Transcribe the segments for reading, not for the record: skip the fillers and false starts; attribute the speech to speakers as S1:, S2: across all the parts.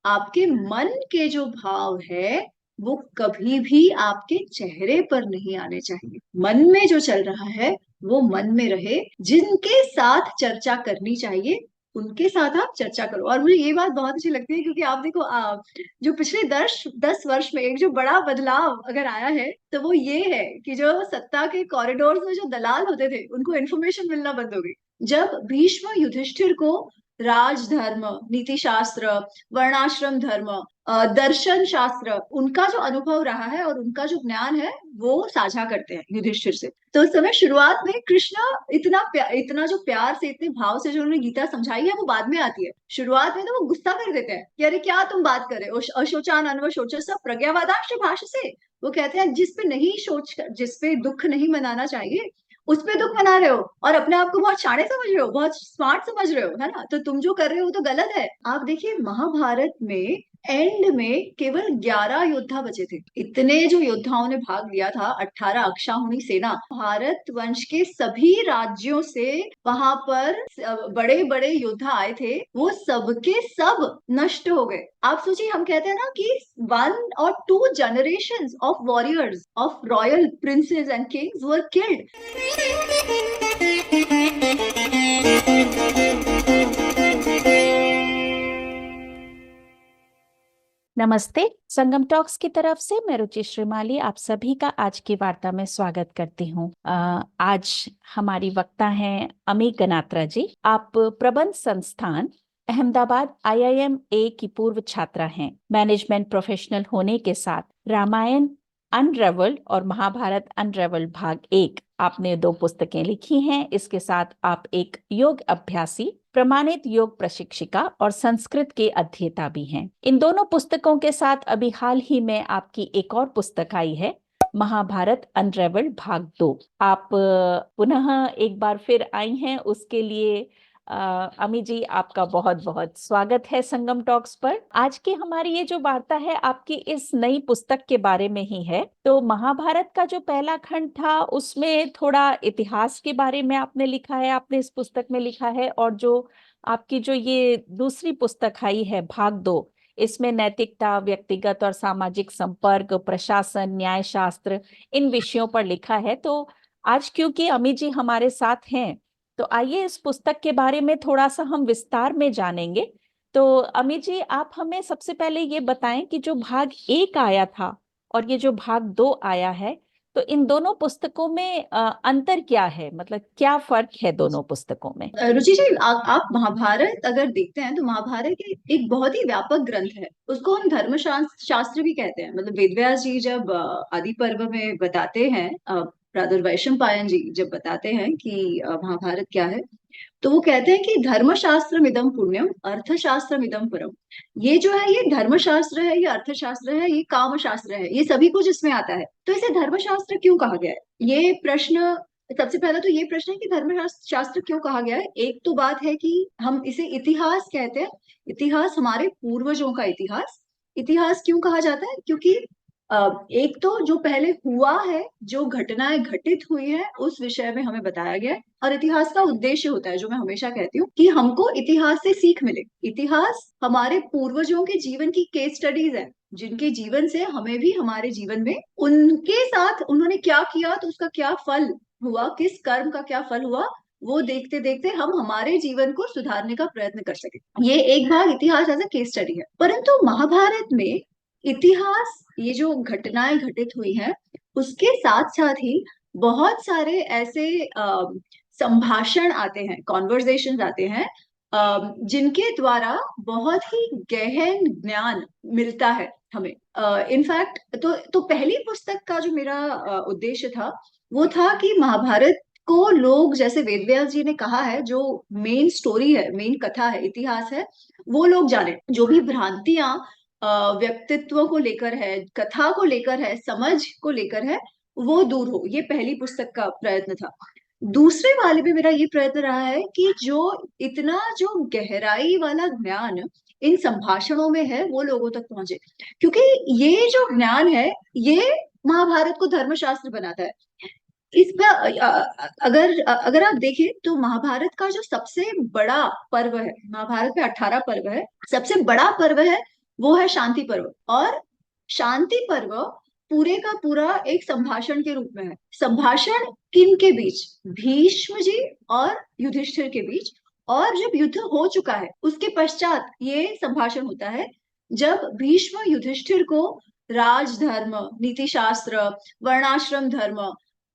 S1: आपके मन के जो भाव है वो कभी भी आपके चेहरे पर नहीं आने चाहिए। मन में जो चल रहा है वो मन में रहे। जिनके साथ चर्चा करनी चाहिए उनके साथ आप चर्चा करो। और मुझे ये बात बहुत अच्छी लगती है क्योंकि आप देखो, जो पिछले 10 10 वर्ष में एक जो बड़ा बदलाव अगर आया है तो वो ये है कि जो सत्ता के कॉरिडोर में जो दलाल होते थे उनको इन्फॉर्मेशन मिलना बंद हो गई। जब भीष्म युधिष्ठिर को राजधर्म, नीति शास्त्र, वर्णाश्रम धर्म, दर्शन शास्त्र, उनका जो अनुभव रहा है और उनका जो ज्ञान है वो साझा करते हैं युधिष्ठिर से। तो उस समय शुरुआत में कृष्ण इतना जो प्यार से, इतने भाव से जो उन्होंने गीता समझाई है वो बाद में आती है। शुरुआत में तो वो गुस्सा कर देते हैं कि अरे क्या तुम बात कर रहे हो, अशोचान अनवशोचस्व प्रज्ञावादांश भाषसे। वो कहते हैं जिस पे दुख नहीं मनाना चाहिए उस पे दुख मना रहे हो और अपने आप को बहुत शाणे समझ रहे हो, बहुत स्मार्ट समझ रहे हो, है ना। तो तुम जो कर रहे हो तो गलत है। आप देखिए महाभारत में एंड में केवल 11 योद्धा बचे थे। इतने जो योद्धाओं ने भाग लिया था, 18 अक्षाहुणी सेना, भारत वंश के सभी राज्यों से वहां पर बड़े बड़े योद्धा आए थे, वो सबके सब नष्ट हो गए। आप सोचिए, हम कहते हैं ना कि 1 or 2 generations of warriors, of royal princes and kings were killed.
S2: नमस्ते। संगम टॉक्स की तरफ से मैं रुचि श्रीमाली आप सभी का आज की वार्ता में स्वागत करती हूँ। आज हमारी वक्ता हैं अमी गनात्रा जी। आप प्रबंध संस्थान अहमदाबाद IIMA की पूर्व छात्रा हैं। मैनेजमेंट प्रोफेशनल होने के साथ रामायण अनरेवल्ड और महाभारत अनरेवल्ड भाग 1 आपने 2 पुस्तकें लिखी हैं। इसके साथ आप एक योग अभ्यासी, प्रमाणित योग प्रशिक्षिका और संस्कृत के अध्येता भी हैं। इन दोनों पुस्तकों के साथ अभी हाल ही में आपकी एक और पुस्तक आई है, महाभारत अनरेवल्ड भाग 2। आप पुनः एक बार फिर आई हैं, उसके लिए अमी जी आपका बहुत बहुत स्वागत है संगम टॉक्स पर। आज की हमारी ये जो वार्ता है आपकी इस नई पुस्तक के बारे में ही है। तो महाभारत का जो पहला खंड था उसमें थोड़ा इतिहास के बारे में आपने लिखा है, आपने इस पुस्तक में लिखा है, और जो आपकी जो ये दूसरी पुस्तक आई है भाग 2, इसमें नैतिकता, व्यक्तिगत और सामाजिक संपर्क, प्रशासन, न्याय शास्त्र, इन विषयों पर लिखा है। तो आज क्योंकि अमी जी हमारे साथ हैं तो आइए इस पुस्तक के बारे में थोड़ा सा हम विस्तार में जानेंगे। तो अमी जी आप हमें सबसे पहले ये बताएं कि जो भाग 1 आया था और ये जो भाग 2 आया है, तो इन दोनों पुस्तकों में अंतर क्या है, मतलब क्या फर्क है दोनों पुस्तकों में?
S1: रुचि जी, आप महाभारत अगर देखते हैं तो महाभारत एक बहुत ही व्यापक ग्रंथ है। उसको हम धर्मशास्त्र शास्त्र भी कहते हैं। मतलब वेदव्यास जी जब आदि पर्व में बताते हैं, रादर वैशंपायन जी जब बताते हैं कि महाभारत क्या है, तो वो कहते हैं कि धर्मशास्त्रम इदम पुण्यम अर्थशास्त्रम इदम परम। ये जो है ये धर्मशास्त्र है, ये अर्थशास्त्र है, ये काम शास्त्र है, ये सभी कुछ इसमें आता है। तो इसे धर्मशास्त्र क्यों कहा गया है, ये प्रश्न, सबसे पहला तो ये प्रश्न है कि धर्मशास्त्र शास्त्र क्यों कहा गया है। एक तो बात है कि हम इसे इतिहास कहते हैं। इतिहास हमारे पूर्वजों का इतिहास। इतिहास क्यों कहा जाता है, क्योंकि एक तो जो पहले हुआ है, जो घटनाएं घटित हुई है उस विषय में हमें बताया गया है। और इतिहास का उद्देश्य होता है, जो मैं हमेशा कहती हूँ, कि हमको इतिहास से सीख मिले। इतिहास हमारे पूर्वजों के जीवन की केस स्टडीज है, जिनके जीवन से हमें भी हमारे जीवन में उनके साथ उन्होंने क्या किया तो उसका क्या फल हुआ, किस कर्म का क्या फल हुआ, वो देखते देखते हम हमारे जीवन को सुधारने का प्रयत्न कर सके। ये एक भाग इतिहास एज ए केस स्टडी है। परंतु महाभारत में इतिहास, ये जो घटनाएं घटित हुई हैं उसके साथ साथ ही बहुत सारे ऐसे संभाषण आते हैं, कॉन्वर्सेशन आते हैं, जिनके द्वारा बहुत ही गहन ज्ञान मिलता है हमें। इनफैक्ट तो पहली पुस्तक का जो मेरा उद्देश्य था वो था कि महाभारत को लोग, जैसे वेदव्यास जी ने कहा है, जो मेन स्टोरी है, मेन कथा है, इतिहास है, वो लोग जाने। जो भी भ्रांतियां व्यक्तित्व को लेकर है, कथा को लेकर है, समझ को लेकर है, वो दूर हो। ये पहली पुस्तक का प्रयत्न था। दूसरे वाले में मेरा ये प्रयत्न रहा है कि जो इतना जो गहराई वाला ज्ञान इन संभाषणों में है वो लोगों तक पहुंचे, क्योंकि ये जो ज्ञान है ये महाभारत को धर्मशास्त्र बनाता है। इसका अगर अगर आप देखें तो महाभारत का जो सबसे बड़ा पर्व है, महाभारत में 18 पर्व है, सबसे बड़ा पर्व है वो है शांति पर्व। और शांति पर्व पूरे का पूरा एक संभाषण के रूप में है। संभाषण किन के बीच? भीष्म जी और युधिष्ठिर के बीच। और जब युद्ध हो चुका है उसके पश्चात ये संभाषण होता है, जब भीष्म युधिष्ठिर को राजधर्म, नीति शास्त्र, वर्णाश्रम धर्म,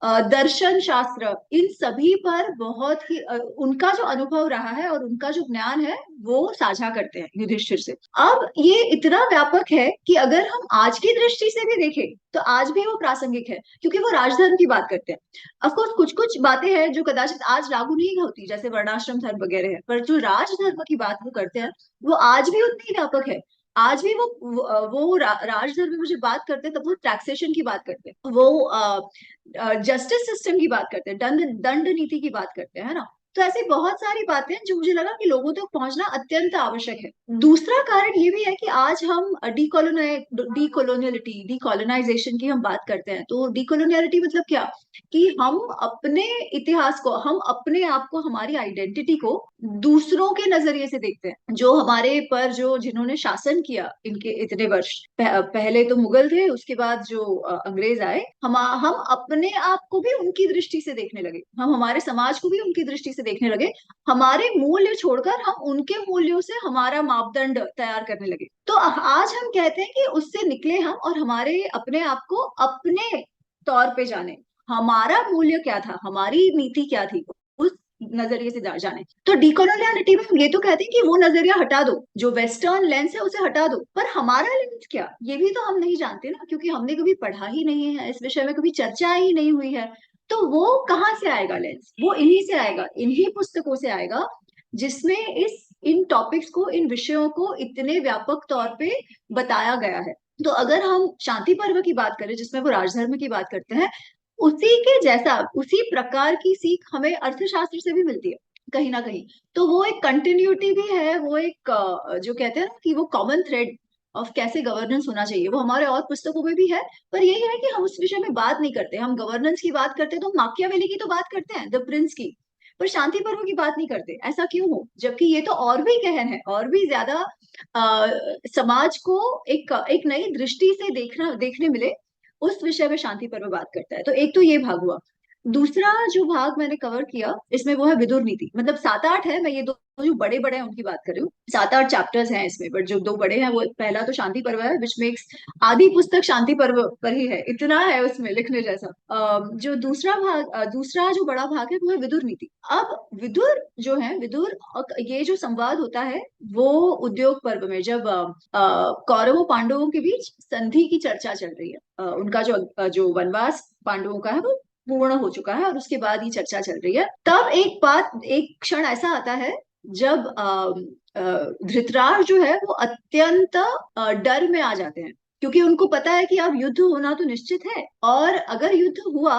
S1: दर्शन शास्त्र, इन सभी पर बहुत ही उनका जो अनुभव रहा है और उनका जो ज्ञान है वो साझा करते हैं युधिष्ठिर से। अब ये इतना व्यापक है कि अगर हम आज की दृष्टि से भी देखें तो आज भी वो प्रासंगिक है, क्योंकि वो राजधर्म की बात करते हैं। अफकोर्स कुछ कुछ बातें हैं जो कदाचित आज लागू नहीं होती, जैसे वर्णाश्रम धर्म वगैरह है, पर जो राजधर्म की बात वो करते हैं वो आज भी उतनी ही व्यापक है। आज भी वो राजधर्म में मुझे बात करते हैं तब वो टैक्सेशन की बात करते हैं, वो जस्टिस सिस्टम की बात करते हैं, दंड दंड नीति की बात करते हैं, है ना। तो ऐसी बहुत सारी बातें हैं जो मुझे लगा कि लोगों तक पहुंचना अत्यंत आवश्यक है। दूसरा कारण ये भी है कि आज हम डीकोलोनियलिटी, डीकोलोनाइजेशन की हम बात करते हैं। तो डीकोलोनियलिटी मतलब क्या? कि हम अपने इतिहास को, हम अपने आप को, हमारी आइडेंटिटी को दूसरों के नजरिए से देखते हैं, जो हमारे पर जो जिन्होंने शासन किया इनके इतने वर्ष। पहले तो मुगल थे, उसके बाद जो अंग्रेज आए, हम अपने आप को भी उनकी दृष्टि से देखने लगे, हम हमारे समाज को भी उनकी दृष्टि से देखने लगे। हमारे मूल्य छोड़कर हम उनके मूल्यों से हमारा मापदंड तैयार करने लगे। तो आज हम कहते हैं कि उससे निकले हम और हमारे अपने आप को अपने तौर पे जाने, हमारा मूल्य क्या था, हमारी नीति क्या थी, उस नजरिए से जाने। तो डीकोलोनियलिटी में हम ये तो कहते हैं कि वो नजरिया हटा दो, जो वेस्टर्न लेंस है उसे हटा दो, पर हमारा लेंस क्या, ये भी तो हम नहीं जानते ना, क्योंकि हमने कभी पढ़ा ही नहीं है, इस विषय में कभी चर्चा ही नहीं हुई है। तो वो कहाँ से आएगा लेंस? वो इन्हीं से आएगा, इन्हीं पुस्तकों से आएगा, जिसमें इस इन टॉपिक्स को, इन विषयों को इतने व्यापक तौर पे बताया गया है। तो अगर हम शांति पर्व की बात करें जिसमें वो राजधर्म की बात करते हैं, उसी के जैसा, उसी प्रकार की सीख हमें अर्थशास्त्र से भी मिलती है कहीं ना कहीं। तो वो एक कंटिन्यूटी भी है, वो एक जो कहते हैं ना कि वो कॉमन थ्रेड ऑफ कैसे गवर्नेंस होना चाहिए, वो हमारे और पुस्तकों में भी है। पर यही है कि हम उस विषय में बात नहीं करते। हम गवर्नेंस की बात करते हैं तो माकियावेली की तो बात करते हैं, द प्रिंस की, पर शांति पर्व की बात नहीं करते। ऐसा क्यों हो, जबकि ये तो और भी गहन है, और भी ज्यादा समाज को एक नई दृष्टि से देखने मिले, उस विषय में शांति पर्व बात करता है। तो एक तो ये भाग हुआ। दूसरा जो भाग मैंने कवर किया इसमें वो है विदुर नीति। मतलब 7-8 है, मैं ये दो जो बड़े बड़े हैं उनकी बात कर रही हूँ। 7-8 चैप्टर्स हैं इसमें, बट जो दो बड़े हैं वो, पहला तो शांति पर्व है, विच मेक्स आधी पुस्तक शांति पर्व पर ही है, इतना है उसमें लिखने जैसा। जो दूसरा भाग, दूसरा जो बड़ा भाग है वो है विदुर नीति। अब विदुर जो है, विदुर ये जो संवाद होता है वो उद्योग पर्व में, जब कौरवों पांडवों के बीच संधि की चर्चा चल रही है, उनका जो वनवास पांडवों का है वो पूर्ण हो चुका है और उसके बाद ये चर्चा चल रही है, तब एक क्षण ऐसा आता है जब धृतराष्ट्र जो है वो अत्यंत डर में आ जाते हैं, क्योंकि उनको पता है कि अब युद्ध होना तो निश्चित है, और अगर युद्ध हुआ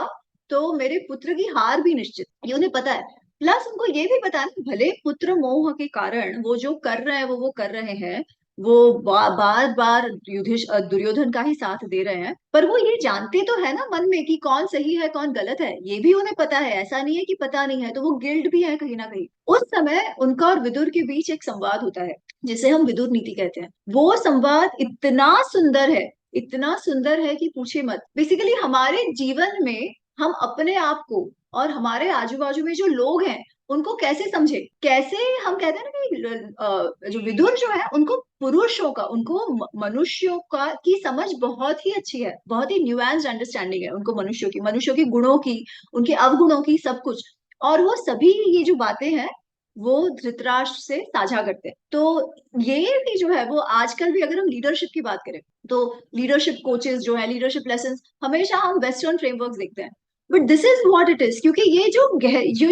S1: तो मेरे पुत्र की हार भी निश्चित, ये उन्हें पता है। प्लस उनको ये भी पता है कि भले पुत्र मोह के कारण वो जो कर रहे हैं वो कर रहे हैं, वो बार बार दुर्योधन का ही साथ दे रहे हैं, पर वो ये जानते तो है ना मन में कि कौन सही है कौन गलत है, ये भी उन्हें पता है, ऐसा नहीं है कि पता नहीं है। तो वो गिल्ड भी है कहीं ना कहीं। उस समय उनका और विदुर के बीच एक संवाद होता है जिसे हम विदुर नीति कहते हैं। वो संवाद इतना सुंदर है, इतना सुंदर है कि पूछे मत। बेसिकली हमारे जीवन में हम अपने आप को और हमारे आजू बाजू में जो लोग हैं उनको कैसे समझे, कैसे, हम कहते हैं ना कि जो विदुर जो है उनको पुरुषों का, उनको मनुष्यों का की समझ बहुत ही अच्छी है, बहुत ही न्यूएंस्ड अंडरस्टैंडिंग है उनको मनुष्यों की गुणों की, उनके अवगुणों की, सब कुछ। और वो सभी ये जो बातें हैं वो धृतराष्ट्र से साझा करते हैं। तो ये भी जो है वो आजकल भी, अगर हम लीडरशिप की बात करें तो लीडरशिप कोचेस जो है, लीडरशिप लेसन, हमेशा हम वेस्टर्न फ्रेमवर्क देखते हैं, but this is what it is. क्योंकि ये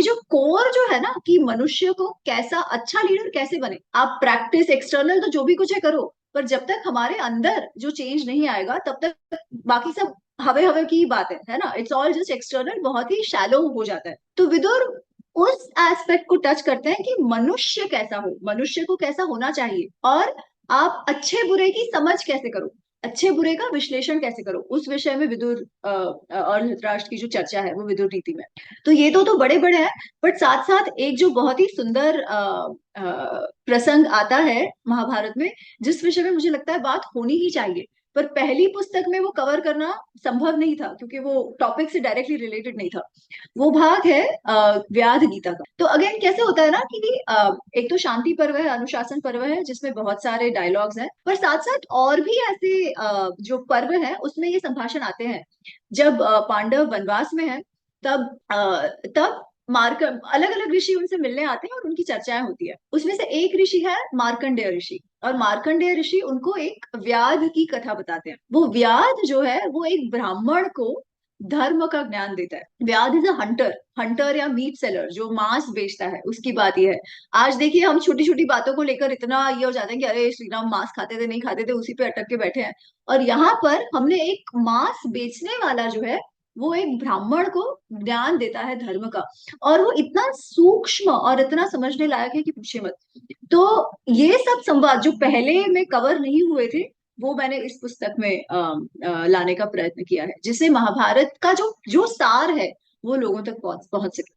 S1: जो कोर जो है ना कि मनुष्य को कैसा अच्छा लीडर कैसे बने, आप प्रैक्टिस एक्सटर्नल तो जो भी कुछ है करो, पर जब तक हमारे अंदर जो चेंज नहीं आएगा तब तक बाकी सब हवे हवे की ही बात है ना। इट्स ऑल जस्ट एक्सटर्नल, बहुत ही शैलो हो जाता है। तो विदुर उस एस्पेक्ट को टच करते हैं कि मनुष्य कैसा हो, मनुष्य को कैसा होना चाहिए, और आप अच्छे बुरे की समझ कैसे करो। अच्छे बुरे का विश्लेषण कैसे करो, उस विषय में विदुर और धृतराष्ट्र की जो चर्चा है वो विदुर नीति में। तो ये तो बड़े बड़े हैं। बट साथ साथ एक जो बहुत ही सुंदर प्रसंग आता है महाभारत में, जिस विषय में मुझे लगता है बात होनी ही चाहिए, पर पहली पुस्तक में वो कवर करना संभव नहीं था क्योंकि वो टॉपिक से डायरेक्टली रिलेटेड नहीं था। वो भाग है व्याध गीता का। तो अगेन कैसे होता है ना कि एक तो शांति पर्व है, अनुशासन पर्व है, जिसमें बहुत सारे डायलॉग्स हैं, पर साथ साथ और भी ऐसे जो पर्व है उसमें ये संभाषण आते हैं। जब पांडव वनवास में है, तब मार्क अलग अलग ऋषि उनसे मिलने आते हैं और उनकी चर्चाएं होती है। उसमें से एक ऋषि है मार्कंडेय ऋषि, और मार्कंडेय ऋषि उनको एक व्याध की कथा बताते हैं। वो व्याध जो है वो एक ब्राह्मण को धर्म का ज्ञान देता है। व्याध इज अ हंटर, हंटर या मीट सेलर जो मांस बेचता है, उसकी बात ये है। आज देखिए हम छोटी छोटी बातों को लेकर इतना ये हो जाते हैं कि अरे श्री राम मांस खाते थे नहीं खाते थे, उसी पे अटक के बैठे हैं। और यहाँ पर हमने एक मांस बेचने वाला जो है वो एक ब्राह्मण को ज्ञान देता है धर्म का, और वो इतना सूक्ष्म और इतना समझने लायक है कि पूछे मत। तो ये सब संवाद जो पहले में कवर नहीं हुए थे, वो मैंने इस पुस्तक में लाने का प्रयत्न किया है, जिससे महाभारत का जो जो सार है वो लोगों तक पहुंच पहुंच सके।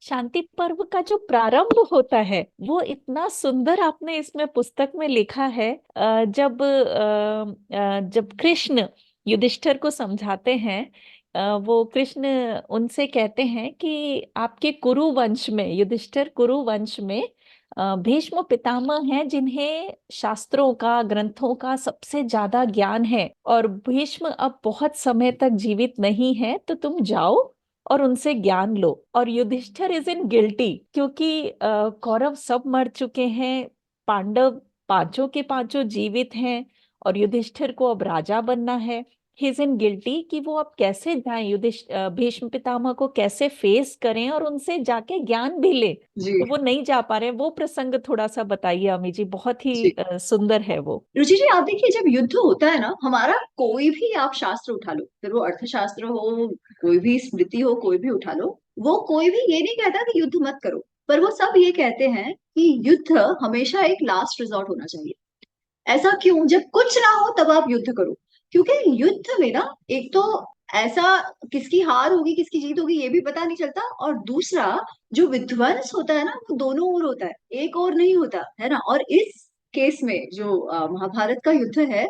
S2: शांति पर्व का जो प्रारंभ होता है वो इतना सुंदर आपने इसमें पुस्तक में लिखा है। जब कृष्ण युधिष्ठिर को समझाते हैं, वो कृष्ण उनसे कहते हैं कि आपके कुरु वंश में, युधिष्ठिर कुरु वंश में भीष्म पितामह हैं जिन्हें शास्त्रों का, ग्रंथों का सबसे ज्यादा ज्ञान है, और भीष्म अब बहुत समय तक जीवित नहीं है, तो तुम जाओ और उनसे ज्ञान लो। और युधिष्ठिर इज इन गिल्टी, क्योंकि कौरव सब मर चुके हैं, पांडव पांचों के पांचों जीवित हैं, और युधिष्ठिर को अब राजा बनना है। ही इज इन गिल्टी कि वो अब कैसे जाएं, भीष्म पितामह को कैसे फेस करें और उनसे जाके ज्ञान भी ले।
S1: जी
S2: तो वो नहीं जा पा रहे। वो प्रसंग थोड़ा सा बताइए अमी जी, बहुत ही
S1: जी।
S2: सुंदर है वो।
S1: रुचि जी, आप देखिए जब युद्ध होता है ना, हमारा कोई भी आप शास्त्र उठा लो, फिर वो अर्थशास्त्र हो, कोई भी स्मृति हो, कोई भी उठा लो, वो कोई भी ये नहीं कहता कि युद्ध मत करो, पर वो सब ये कहते हैं कि युद्ध हमेशा एक लास्ट रिजॉर्ट होना चाहिए। ऐसा क्यों? जब कुछ ना हो तब आप युद्ध करो, क्योंकि युद्ध में ना एक तो ऐसा किसकी हार होगी किसकी जीत होगी ये भी पता नहीं चलता, और दूसरा जो विध्वंस होता है ना वो दोनों ओर होता है, एक ओर नहीं होता है ना। और इस केस में जो महाभारत का युद्ध है,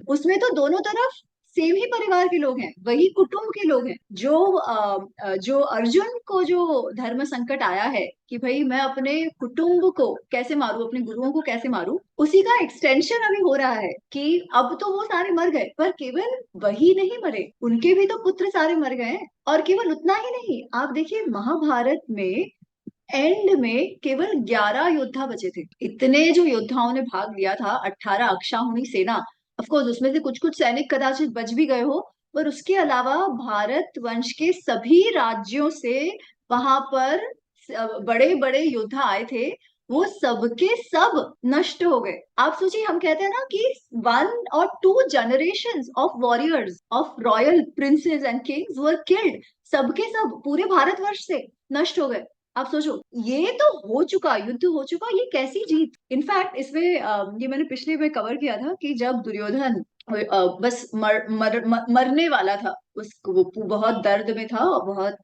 S1: उसमें तो दोनों तरफ सेम ही परिवार के लोग हैं, वही कुटुंब के लोग हैं। जो अर्जुन को जो धर्म संकट आया है कि भाई मैं अपने कुटुंब को कैसे मारूं, अपने गुरुओं को कैसे मारूं, उसी का एक्सटेंशन अभी हो रहा है कि अब तो वो सारे मर गए, पर केवल वही नहीं मरे, उनके भी तो पुत्र सारे मर गए हैं। और केवल उतना ही नहीं, आप देखिए महाभारत में एंड में केवल 11 योद्धा बचे थे। इतने जो योद्धाओं ने भाग लिया था, 18 अक्षाहुणी सेना, ऑफकोर्स उसमें से कुछ कुछ सैनिक कदाचित बच भी गए हो, पर उसके अलावा भारत वंश के सभी राज्यों से वहां पर बड़े बड़े योद्धा आए थे, वो सबके सब नष्ट हो गए। आप सोचिए, हम कहते हैं ना कि 1 और 2 generations of warriors, of royal princess and Kings were killed, सबके सब पूरे भारतवर्ष से नष्ट हो गए। आप सोचो, ये तो हो चुका, युद्ध हो चुका, ये कैसी जीत। इनफैक्ट इसमें ये मैंने पिछले में कवर किया था कि जब दुर्योधन बस मरने वाला था, उसको वो बहुत दर्द में था और बहुत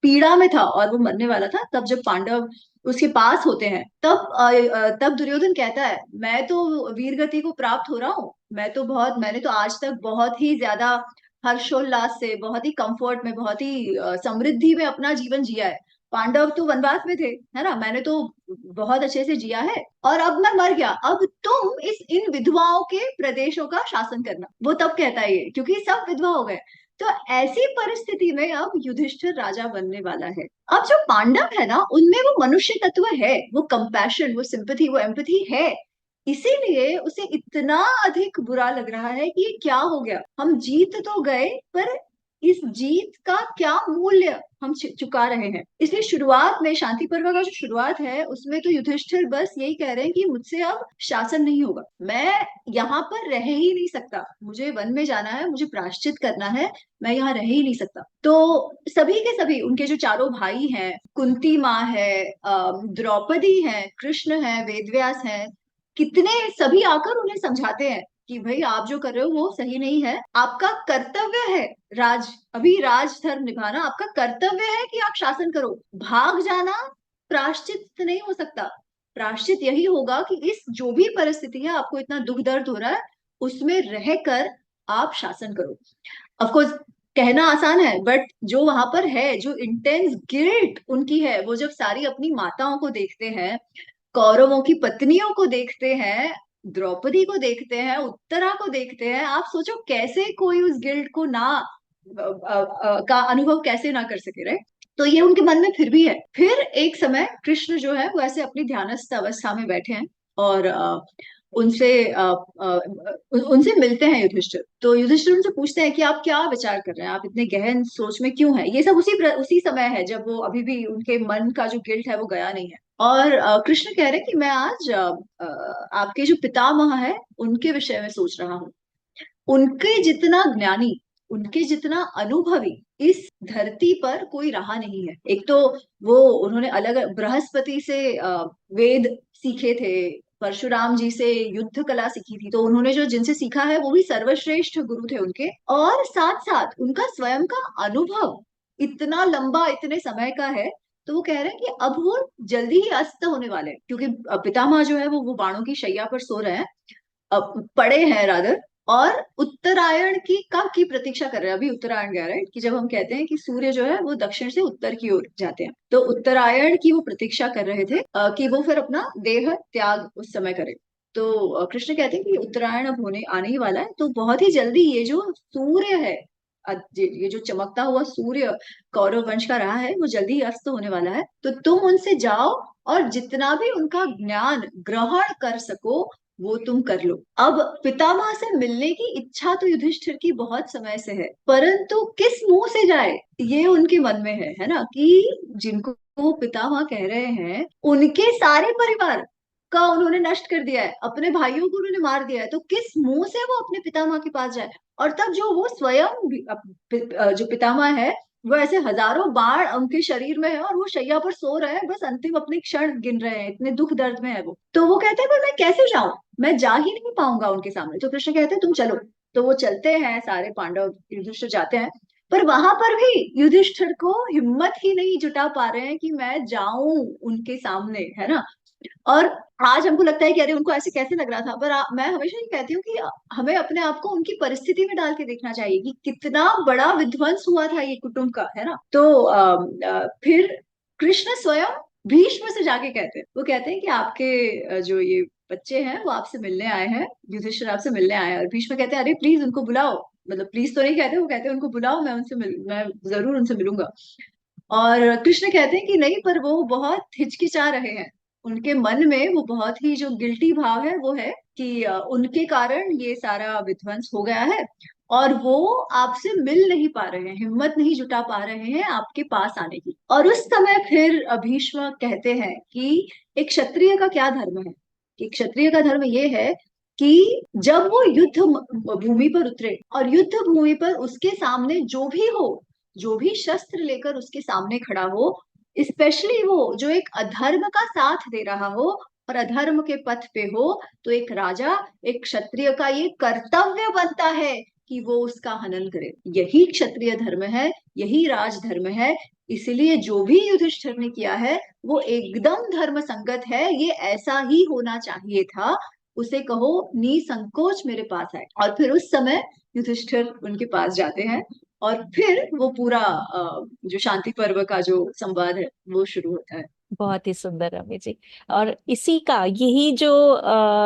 S1: पीड़ा में था और वो मरने वाला था, तब जब पांडव उसके पास होते हैं, तब दुर्योधन कहता है मैं तो वीर गति को प्राप्त हो रहा हूँ, मैंने तो आज तक बहुत ही ज्यादा हर्षोल्लास से, बहुत ही कंफर्ट में, बहुत ही समृद्धि में अपना जीवन जिया है। पांडव तो वनवास में थे, है ना, मैंने तो बहुत अच्छे से जिया है, और अब मैं मर गया, अब तुम इन विधवाओं के प्रदेशों का शासन करना। वो तब कहता है ये, क्योंकि सब विधवा हो गए। तो ऐसी परिस्थिति में अब युधिष्ठिर राजा बनने वाला है। अब जो पांडव है ना, उनमें वो मनुष्य तत्व है, वो कंपैशन, वो सिंपैथी, वो एम्पैथी है। इसीलिए उसे इतना अधिक बुरा लग रहा है कि ये क्या हो गया, हम जीत तो गए, पर इस जीत का क्या मूल्य हम चुका रहे हैं। इसलिए शुरुआत में शांति पर्व का जो शुरुआत है उसमें तो युधिष्ठिर बस यही कह रहे हैं कि मुझसे अब शासन नहीं होगा, मैं यहाँ पर रह ही नहीं सकता, मुझे वन में जाना है, मुझे प्रायश्चित करना है, मैं यहाँ रह ही नहीं सकता। तो सभी के सभी उनके जो चारों भाई हैं, कुंती माँ है, द्रौपदी है, कृष्ण है, वेदव्यास है, कितने सभी आकर उन्हें समझाते हैं कि भाई आप जो कर रहे हो वो सही नहीं है, आपका कर्तव्य है राज अभी राज धर्म निभाना, आपका कर्तव्य है कि आप शासन करो। भाग जाना प्रायश्चित नहीं हो सकता। प्रायश्चित यही होगा कि इस जो भी परिस्थिति है, आपको इतना दुख दर्द हो रहा है, उसमें रहकर आप शासन करो। ऑफ कोर्स कहना आसान है, बट जो वहां पर है, जो इंटेंस गिल्ट उनकी है, वो जब सारी अपनी माताओं को देखते हैं, कौरवों की पत्नियों को देखते हैं, द्रौपदी को देखते हैं, उत्तरा को देखते हैं, आप सोचो कैसे कोई उस गिल्ट को ना का अनुभव कैसे ना कर सके, राइट। तो ये उनके मन में फिर भी है। फिर एक समय कृष्ण जो है वो ऐसे अपनी ध्यानस्थ अवस्था में बैठे हैं, और उनसे उनसे मिलते हैं युधिष्ठिर। तो युधिष्ठिर उनसे पूछते हैं कि आप क्या विचार कर रहे हैं, आप इतने गहन सोच में क्यों हैं। ये सब उसी समय है जब वो अभी भी उनके मन का जो गिल्ट है वो गया नहीं है। और कृष्ण कह रहे हैं कि मैं आज आपके जो पितामह है उनके विषय में सोच रहा हूँ। उनके जितना ज्ञानी, उनके जितना अनुभवी इस धरती पर कोई रहा नहीं है। एक तो वो उन्होंने अलग बृहस्पति से वेद सीखे थे, परशुराम जी से युद्ध कला सीखी थी, तो उन्होंने जो जिनसे सीखा है वो भी सर्वश्रेष्ठ गुरु थे उनके। और साथ साथ उनका स्वयं का अनुभव इतना लंबा, इतने समय का है। तो वो कह रहे हैं कि अब वो जल्दी ही अस्त होने वाले हैं, क्योंकि पितामह जो है वो बाणों की शैया पर सो रहे हैं, पड़े हैं रादर। और उत्तरायण की कब की प्रतीक्षा कर रहे हैं। अभी उत्तरायण गया, राइट, कि जब हम कहते हैं कि सूर्य जो है वो दक्षिण से उत्तर की ओर जाते हैं, तो उत्तरायण की वो प्रतीक्षा कर रहे थे कि वो फिर अपना देह त्याग उस समय करे। तो कृष्ण कहते हैं कि उत्तरायण अब होने आने ही वाला है, तो बहुत ही जल्दी ये जो सूर्य है, ये जो चमकता हुआ सूर्य कौरव वंश का रहा है, वो जल्दी ही अस्त होने वाला है। तो तुम उनसे जाओ और जितना भी उनका ज्ञान ग्रहण कर सको वो तुम कर लो। अब पितामह से मिलने की इच्छा तो युधिष्ठिर की बहुत समय से है, परंतु किस मुंह से जाए ये उनके मन में है ना, कि जिनको वो पितामह कह रहे हैं उनके सारे परिवार का उन्होंने नष्ट कर दिया है, अपने भाइयों को उन्होंने मार दिया है, तो किस मुंह से वो अपने पितामह के पास जाए। और तब जो वो स्वयं जो पितामह है, वो ऐसे हजारों बाण उनके शरीर में है और वो शैया पर सो रहे हैं, बस अंतिम अपने क्षण गिन रहे हैं, इतने दुख दर्द में है वो। तो वो कहते हैं पर मैं कैसे जाऊं, मैं जा ही नहीं पाऊंगा उनके सामने। तो कृष्ण कहते हैं तुम चलो। तो वो चलते हैं, सारे पांडव युधिष्ठिर जाते हैं, पर वहां पर भी युधिष्ठिर को हिम्मत ही नहीं जुटा पा रहे हैं कि मैं जाऊं उनके सामने, है ना। और आज हमको लगता है कि अरे उनको ऐसे कैसे लग रहा था, पर मैं हमेशा ये कहती हूँ कि हमें अपने आप को उनकी परिस्थिति में डाल के देखना चाहिए कि कितना बड़ा विध्वंस हुआ था ये कुटुंब का, है ना। तो फिर कृष्ण स्वयं भीष्म से जाके कहते हैं, वो कहते हैं कि आपके जो ये बच्चे हैं वो आपसे मिलने आए हैं, युधिष्ठिर आपसे मिलने आए हैं। और भीष्म कहते हैं अरे प्लीज उनको बुलाओ, मतलब प्लीज तो नहीं कहते, वो कहते हैं उनको बुलाओ, मैं जरूर उनसे मिलूंगा। और कृष्ण कहते हैं कि नहीं, पर वो बहुत हिचकिचा रहे हैं, उनके मन में वो बहुत ही जो गिल्टी भाव है वो है कि उनके कारण ये सारा विध्वंस हो गया है, और वो आपसे मिल नहीं पा रहे हैं, हिम्मत नहीं जुटा पा रहे हैं आपके पास आने की। और उस समय फिर भीष्म कहते हैं कि एक क्षत्रिय का क्या धर्म है, कि क्षत्रिय का धर्म ये है कि जब वो युद्ध भूमि पर उतरे और युद्ध भूमि पर उसके सामने जो भी हो, जो भी शस्त्र लेकर उसके सामने खड़ा हो, स्पेशली वो जो एक अधर्म का साथ दे रहा हो और अधर्म के पथ पे हो, तो एक राजा, एक क्षत्रिय का ये कर्तव्य बनता है कि वो उसका हनन करे। यही क्षत्रिय धर्म है, यही राज धर्म है। इसलिए जो भी युधिष्ठिर ने किया है वो एकदम धर्म संगत है, ये ऐसा ही होना चाहिए था। उसे कहो निसंकोच मेरे पास आए। और फिर उस समय युधिष्ठिर उनके पास जाते हैं, और फिर वो पूरा जो शांति पर्व का जो संवाद है वो शुरू होता है।
S2: बहुत ही सुंदर रवि जी। और इसी का यही जो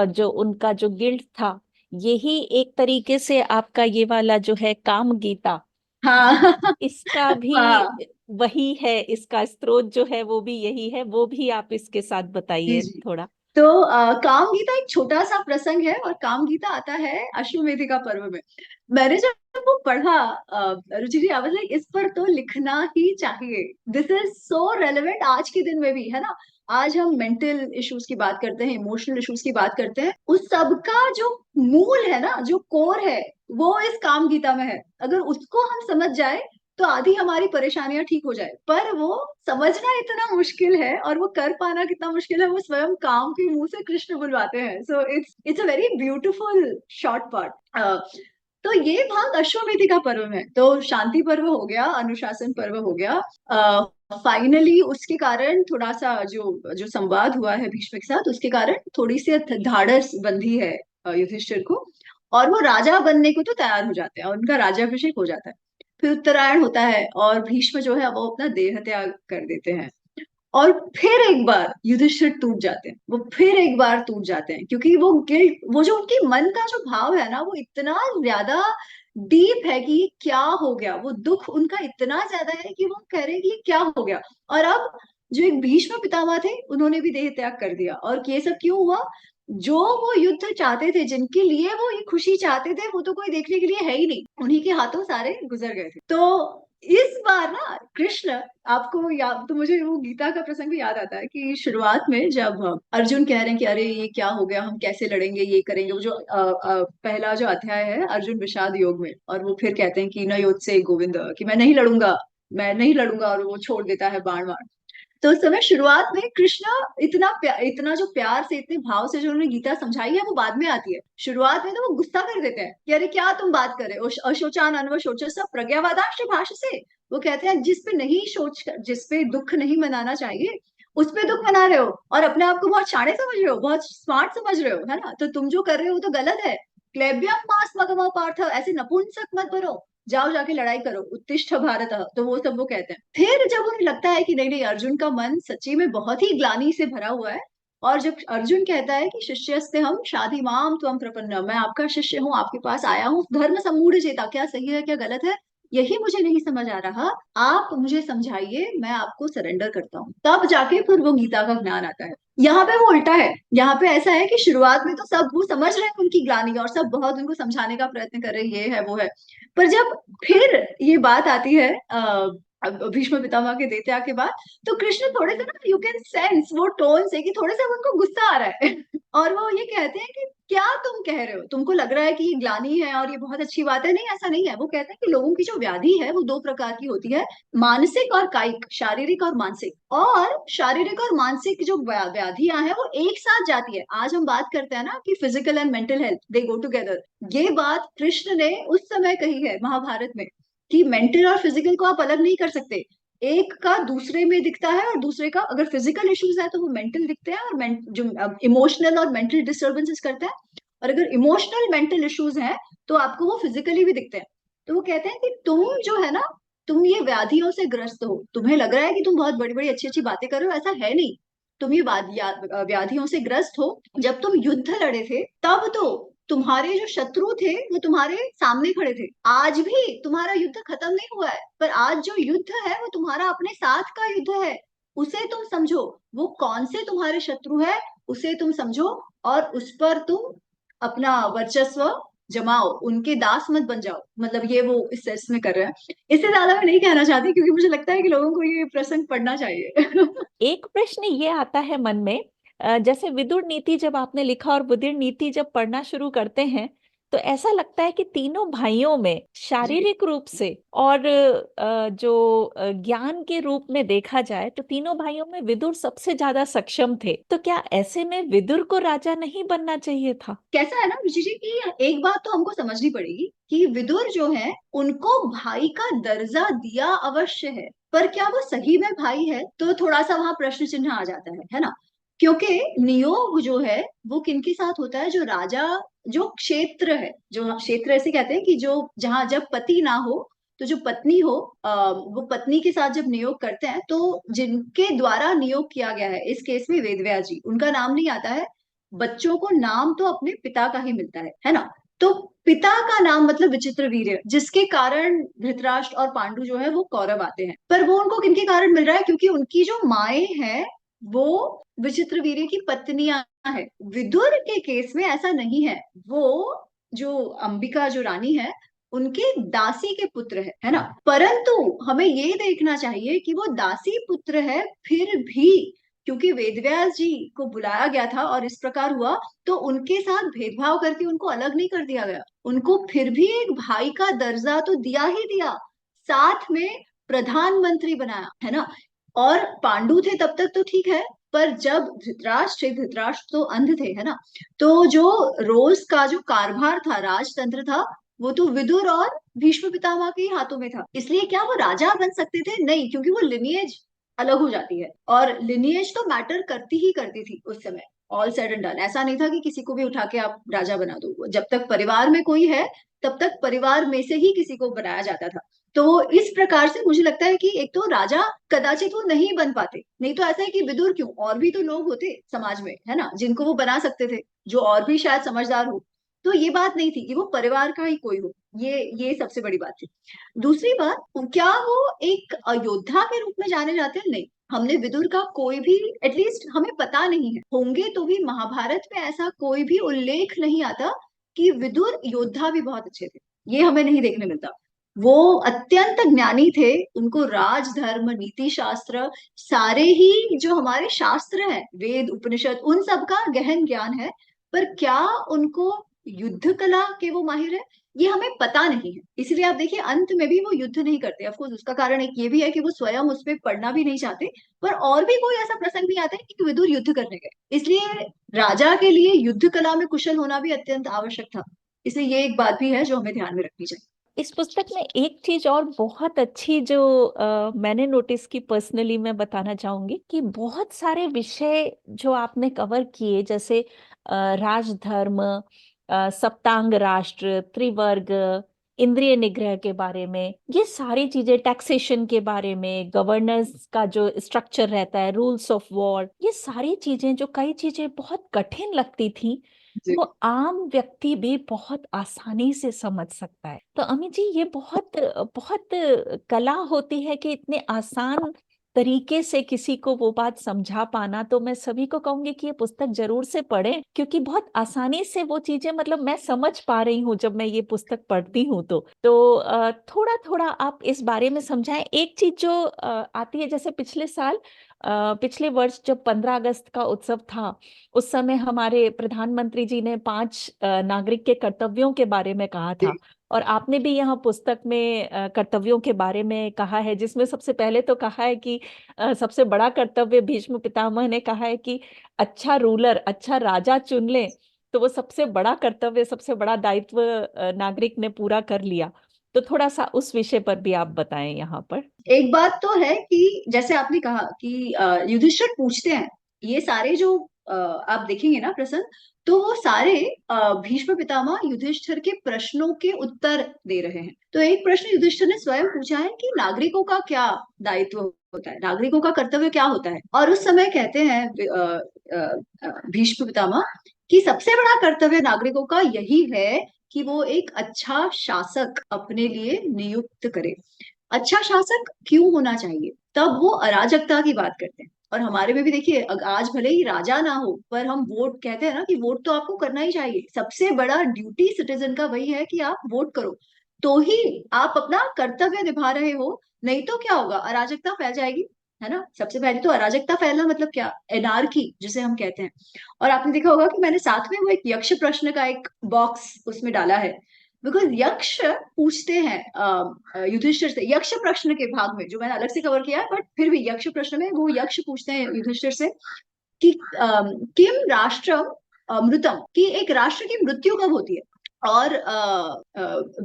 S2: जो उनका जो गिल्ट था, यही एक तरीके से आपका ये वाला जो है काम गीता,
S1: हाँ।
S2: इसका भी
S1: हाँ
S2: वही है, इसका स्रोत जो है वो भी यही है, वो भी आप इसके साथ
S1: जी
S2: बताइए
S1: जी।
S2: थोड़ा।
S1: तो काम गीता एक छोटा सा प्रसंग है, और काम गीता आता है अश्वमेधिका पर्व में। मैंने जब वो पढ़ा, रुचि जी, आवाज लाइक इस पर तो लिखना ही चाहिए, दिस इज सो रेलेवेंट आज के दिन में भी, है ना। आज हम मेंटल इश्यूज की बात करते हैं, इमोशनल इश्यूज की बात करते हैं, उस सब का जो मूल है ना, जो कोर है, वो इस काम गीता में है। अगर उसको हम समझ जाए तो आधी हमारी परेशानियां ठीक हो जाए। पर वो समझना इतना मुश्किल है और वो कर पाना कितना मुश्किल है, वो स्वयं काम के मुंह से कृष्ण बुलवाते हैं। So it's a very beautiful short part. तो ये भाग अश्वमेध का पर्व में। तो शांति पर्व हो गया, अनुशासन पर्व हो गया। फाइनली उसके कारण थोड़ा सा जो जो संवाद हुआ है भीष्म के साथ, उसके कारण थोड़ी सी धाड़स बंधी है युधिष्ठिर को, और वो राजा बनने को तो तैयार हो जाते हैं और उनका राज्याभिषेक हो जाता है। फिर उत्तरायण होता है और भीष्म जो है वो अपना देह त्याग कर देते हैं। और फिर एक बार युधिष्ठिर टूट जाते हैं, वो फिर एक बार टूट जाते हैं, क्योंकि वो गिल्ट, वो जो उनकी मन का जो भाव है ना, वो इतना ज्यादा डीप है कि ये क्या हो गया। वो दुख उनका इतना ज्यादा है कि वो कह रहे हैं कि ये क्या हो गया। और अब जो एक भीष्म पितामह थे, उन्होंने भी देह त्याग कर दिया। और ये सब क्यों हुआ? जो वो युद्ध चाहते थे, जिनके लिए वो ये खुशी चाहते थे, वो तो कोई देखने के लिए है ही नहीं, उन्हीं के हाथों सारे गुजर गए थे। तो इस बार ना कृष्ण, आपको याद तो, मुझे वो गीता का प्रसंग भी याद आता है कि शुरुआत में जब अर्जुन कह रहे हैं कि अरे ये क्या हो गया, हम कैसे लड़ेंगे, ये करेंगे, वो जो पहला जो अध्याय है अर्जुन विषाद योग में, और वो फिर कहते हैं कि न योत्से से गोविंद, कि मैं नहीं लड़ूंगा, मैं नहीं लड़ूंगा, और वो छोड़ देता है बाण वाण। तो उस समय शुरुआत में कृष्ण इतना जो प्यार से, इतने भाव से जो उन्होंने गीता समझाई है, वो बाद में आती है। शुरुआत में तो वो गुस्सा कर देते हैं कि अरे क्या तुम बात कर रहे हो, अशोचान अनवशोचस्व प्रज्ञावादांश भाषसे। वो कहते हैं जिस पे नहीं सोच, जिस पे दुख नहीं मनाना चाहिए, उस पे दुख मना रहे हो, और अपने आप को बहुत शाणे समझ रहे हो, बहुत स्मार्ट समझ रहे हो, है ना? तो तुम जो कर रहे हो तो गलत है। क्लेब्यम मास मगमा पार्थ, ऐसे नपुंसक मत बनो, जाओ जाके लड़ाई करो, उत्तिष्ठ भारत। तो वो सब वो कहते हैं। फिर जब उन्हें लगता है कि नहीं नहीं, अर्जुन का मन सच्ची में बहुत ही ग्लानि से भरा हुआ है, और जब अर्जुन कहता है कि शिष्यस्ते हम शाधि माम त्वम प्रपन्न, मैं आपका शिष्य हूँ, आपके पास आया हूँ, धर्म सम्मूढ़ चेता, क्या सही है क्या गलत है यही मुझे नहीं समझ आ रहा, आप मुझे समझाइए, मैं आपको सरेंडर करता हूँ। तब जाके फिर वो गीता का ज्ञान आता है। यहाँ पे वो उल्टा है। यहाँ पे ऐसा है कि शुरुआत में तो सब वो समझ रहे हैं उनकी ग्लानि, और सब बहुत उनको समझाने का प्रयत्न कर रहे हैं, ये है वो है। पर जब फिर ये बात आती है भीष्म पितामह के देत्याग के बाद, तो कृष्ण थोड़े से ना, यू कैन सेंस वो टोन से कि थोड़े से उनको गुस्सा आ रहा है और वो ये कहते हैं कि क्या तुम कह रहे हो, तुमको लग रहा है कि ये ग्लानि है और ये बहुत अच्छी बात है। नहीं, ऐसा नहीं है। वो कहते हैं कि लोगों की जो व्याधि है वो दो प्रकार की होती है, मानसिक और कायिक, शारीरिक और मानसिक। और शारीरिक और मानसिक जो व्याधियां हैं वो एक साथ जाती है। आज हम बात करते हैं ना कि physical and mental health they go together. ये बात कृष्ण ने उस समय कही है महाभारत में, कि मेंटल और फिजिकल को आप अलग नहीं कर सकते। एक का दूसरे में दिखता है, और दूसरे का, अगर फिजिकल इश्यूज है तो वो मेंटल दिखते हैं, और जो इमोशनल और मेंटल डिस्टर्बेंसेस करते हैं, और अगर इमोशनल मेंटल इश्यूज हैं तो आपको वो फिजिकली भी दिखते हैं। तो वो कहते हैं कि तुम जो है ना, तुम ये व्याधियों से ग्रस्त हो, तुम्हें लग रहा है कि तुम बहुत बड़ी बड़ी अच्छी अच्छी बातें कर रहे हो, ऐसा है नहीं। तुम ये व्याधियों से ग्रस्त हो। जब तुम युद्ध लड़े थे तब तो तुम्हारे जो शत्रु थे वो तुम्हारे सामने खड़े थे। आज भी तुम्हारा युद्ध खत्म नहीं हुआ है, पर आज जो युद्ध है वो तुम्हारा अपने साथ का युद्ध है। उसे तुम समझो, वो कौन से तुम्हारे शत्रु है उसे तुम समझो, और उस पर तुम अपना वर्चस्व जमाओ, उनके दास मत बन जाओ। मतलब ये वो इस सेंस में कर रहे हैं। इससे ज्यादा मैं नहीं कहना चाहती, क्योंकि मुझे लगता है कि लोगों को ये प्रसंग पढ़ना चाहिए
S2: एक प्रश्न ये आता है मन में, जैसे विदुर नीति जब आपने लिखा और बुद्धिर नीति जब पढ़ना शुरू करते हैं, तो ऐसा लगता है कि तीनों भाइयों में
S1: जी।
S2: शारीरिक रूप से और जो ज्ञान के रूप में देखा जाए तो तीनों भाइयों में विदुर सबसे ज्यादा सक्षम थे। तो क्या ऐसे में विदुर को राजा नहीं बनना चाहिए था?
S1: कैसा है ना ऋषि जी, कि एक बात तो हमको समझनी पड़ेगी कि विदुर जो है, उनको भाई का दर्जा दिया अवश्य है, पर क्या वो सही में भाई है, तो थोड़ा सा वहां प्रश्न चिन्ह आ जाता है ना? क्योंकि नियोग जो है वो किनके साथ होता है? जो राजा, जो क्षेत्र है, जो क्षेत्र ऐसे कहते हैं कि जो जहां जब पति ना हो तो जो पत्नी हो, वो पत्नी के साथ जब नियोग करते हैं, तो जिनके द्वारा नियोग किया गया है, इस केस में वेदव्यास जी, उनका नाम नहीं आता है। बच्चों को नाम तो अपने पिता का ही मिलता है ना? तो पिता का नाम मतलब विचित्र वीर्य, जिसके कारण धृतराष्ट्र और पांडु जो है वो कौरव आते हैं। पर वो उनको किनके कारण मिल रहा है? क्योंकि उनकी जो माए हैं वो विचित्र वीर्य की पत्नियां है। विदुर के केस में ऐसा नहीं है। वो जो अंबिका जो रानी है, उनके दासी के पुत्र है ना? परंतु हमें ये देखना चाहिए कि वो दासी पुत्र है, फिर भी क्योंकि वेदव्यास जी को बुलाया गया था और इस प्रकार हुआ, तो उनके साथ भेदभाव करके उनको अलग नहीं कर दिया गया, उनको फिर भी एक भाई का दर्जा तो दिया ही दिया। साथ में प्रधानमंत्री बनाया, है ना। और पांडु थे तब तक तो ठीक है, पर जब धृतराष्ट्र थे, धृतराष्ट्र तो अंध थे, है ना। तो जो रोज का जो कारभार था, राजतंत्र था, वो तो विदुर और भीष्म पितामह के ही हाथों में था। इसलिए क्या वो राजा बन सकते थे? नहीं, क्योंकि वो लिनिएज अलग हो जाती है, और लिनिएज तो मैटर करती ही करती थी उस समय। ऑल सेड एंड डन, ऐसा नहीं था कि किसी को भी उठा के आप राजा बना दो। जब तक परिवार में कोई है, तब तक परिवार में से ही किसी को बनाया जाता था। तो इस प्रकार से मुझे लगता है कि एक तो राजा कदाचित वो नहीं बन पाते, नहीं तो ऐसा है कि विदुर क्यों, और भी तो लोग होते समाज में, है ना, जिनको वो बना सकते थे, जो और भी शायद समझदार हो। तो ये बात नहीं थी कि वो परिवार का ही कोई हो। ये सबसे बड़ी बात थी। दूसरी बात, क्या वो एक योद्धा के रूप में जाने जाते हैं? नहीं, हमने विदुर का कोई भी, एटलीस्ट हमें पता नहीं है, होंगे तो भी महाभारत में ऐसा कोई भी उल्लेख नहीं आता कि विदुर योद्धा भी बहुत अच्छे थे। ये हमें नहीं देखने मिलता। वो अत्यंत ज्ञानी थे, उनको राजधर्म, नीति शास्त्र, सारे ही जो हमारे शास्त्र हैं, वेद उपनिषद, उन सब का गहन ज्ञान है। पर क्या उनको युद्ध कला के वो माहिर है, ये हमें पता नहीं है। इसलिए आप देखिए अंत में भी वो युद्ध नहीं करते। ऑफ कोर्स उसका कारण एक ये भी है कि वो स्वयं उस पर पढ़ना भी नहीं चाहते। पर और भी कोई ऐसा प्रसंग नहीं आता है कि विदुर युद्ध करने गए। इसलिए राजा के लिए युद्ध कला में कुशल होना भी अत्यंत आवश्यक था। इसलिए ये एक बात भी है जो हमें ध्यान में रखनी चाहिए।
S2: इस पुस्तक में एक चीज और बहुत अच्छी जो मैंने नोटिस की, पर्सनली मैं बताना चाहूंगी कि बहुत सारे विषय जो आपने कवर किए, जैसे राजधर्म, सप्तांग राष्ट्र, त्रिवर्ग, इंद्रिय निग्रह के बारे में, ये सारी चीजें, टैक्सेशन के बारे में, गवर्नेंस का जो स्ट्रक्चर रहता है, रूल्स ऑफ वॉर, ये सारी चीजें, जो कई चीजें बहुत कठिन लगती थी,
S1: जी।
S2: वो आम व्यक्ति भी बहुत आसानी से समझ सकता है। तो अमित जी, ये बहुत बहुत कला होती है कि इतने आसान तरीके से किसी को वो बात समझा पाना। तो मैं सभी को कहूंगी कि ये पुस्तक जरूर से पढ़ें, क्योंकि बहुत आसानी से वो चीजें, मतलब मैं समझ पा रही हूँ जब मैं ये पुस्तक पढ़ती हूँ। तो थोड़ा थोड़ा आप इस बारे में समझाएं। एक चीज जो आती है, जैसे पिछले साल, पिछले वर्ष जब 15 अगस्त का उत्सव था, उस समय हमारे प्रधानमंत्री जी ने 5 नागरिक के कर्तव्यों के बारे में कहा था।
S1: जी।
S2: और आपने भी यहाँ पुस्तक में कर्तव्यों के बारे में कहा है, जिसमें सबसे पहले तो कहा है कि सबसे बड़ा कर्तव्य, भीष्म पितामह ने कहा है कि अच्छा रूलर, अच्छा राजा चुन ले, तो वो सबसे बड़ा कर्तव्य, सबसे बड़ा दायित्व नागरिक ने पूरा कर लिया। तो थोड़ा सा उस विषय पर भी आप बताएं यहाँ पर।
S1: एक बात तो है कि जैसे आपने कहा कि युधिष्ठिर पूछते हैं, ये सारे जो आप देखेंगे ना प्रसंग, तो वो सारे भीष्म पितामह युधिष्ठिर के प्रश्नों के उत्तर दे रहे हैं। तो एक प्रश्न युधिष्ठिर ने स्वयं पूछा है कि नागरिकों का क्या दायित्व होता है, नागरिकों का कर्तव्य क्या होता है। और उस समय कहते हैं भीष्म पितामह कि सबसे बड़ा कर्तव्य नागरिकों का यही है कि वो एक अच्छा शासक अपने लिए नियुक्त करे। अच्छा शासक क्यों होना चाहिए? तब वो अराजकता की बात करते हैं। और हमारे में भी देखिए, आज भले ही राजा ना हो, पर हम वोट कहते हैं ना कि वोट तो आपको करना ही चाहिए। सबसे बड़ा ड्यूटी सिटीजन का वही है कि आप वोट करो, तो ही आप अपना कर्तव्य निभा रहे हो। नहीं तो क्या होगा? अराजकता फैल जाएगी, है ना। सबसे पहले तो अराजकता फैलना मतलब क्या? एनार्की जिसे हम कहते हैं। और आपने देखा होगा कि मैंने साथ में वो एक यक्ष प्रश्न का एक बॉक्स उसमें डाला है। बिकॉज यक्ष पूछते हैं युधिष्ठिर से, यक्ष प्रश्न के भाग में जो मैंने अलग से कवर किया है, बट फिर भी यक्ष प्रश्न में वो यक्ष पूछते हैं युधिष्ठिर से कि किम राष्ट्रम अमृतम, कि एक राष्ट्र की मृत्यु कब होती है। और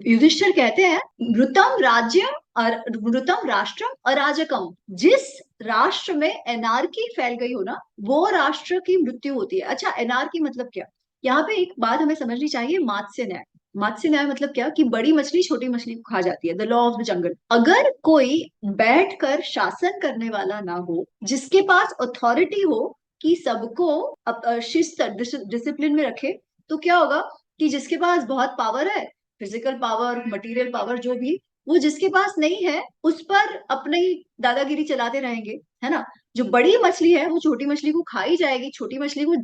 S1: युधिष्ठिर कहते हैं, मृतम राज्य और मृतम राष्ट्रम अराजकम, जिस राष्ट्र में एनार्की फैल गई हो ना, वो राष्ट्र की मृत्यु होती है। अच्छा, एनार्की मतलब क्या? यहाँ पे एक बात हमें समझनी चाहिए, मात्स्य न्याय। मात्स्य न्याय मतलब क्या? कि बड़ी मछली छोटी मछली को खा जाती है, the law of the jungle. अगर कोई बैठकर शासन करने वाला ना हो, जिसके पास अथॉरिटी हो कि सबको शिस्त डिसिप्लिन में रखे, तो क्या होगा कि जिसके पास बहुत पावर है, फिजिकल पावर, मटेरियल पावर, जो भी, वो जिसके पास नहीं है उस पर अपनी दादागिरी चलाते रहेंगे, है ना। जो बड़ी मछली है वो छोटी मछली को खाई जाएगी। छोटी मछली को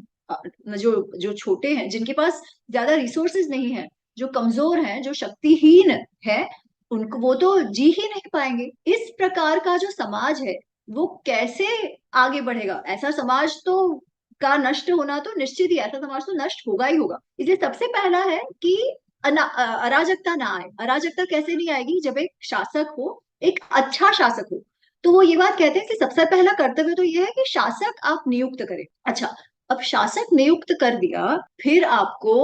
S1: जो जो छोटे हैं, जिनके पास ज्यादा रिसोर्सेज नहीं है, जो कमजोर हैं, जो शक्तिहीन है, उनको वो तो जी ही नहीं पाएंगे। इस प्रकार का जो समाज है, वो कैसे आगे बढ़ेगा? ऐसा समाज तो का नष्ट होना तो निश्चित ही, ऐसा समाज तो नष्ट होगा ही होगा। इसलिए सबसे पहला है कि अराजकता ना आए। अराजकता कैसे नहीं आएगी? जब एक शासक हो एक अच्छा शासक हो। तो वो ये बात कहते हैं कि सबसे पहला कर्तव्य तो ये है कि शासक आप नियुक्त करें। अच्छा, अब शासक नियुक्त कर दिया, फिर आपको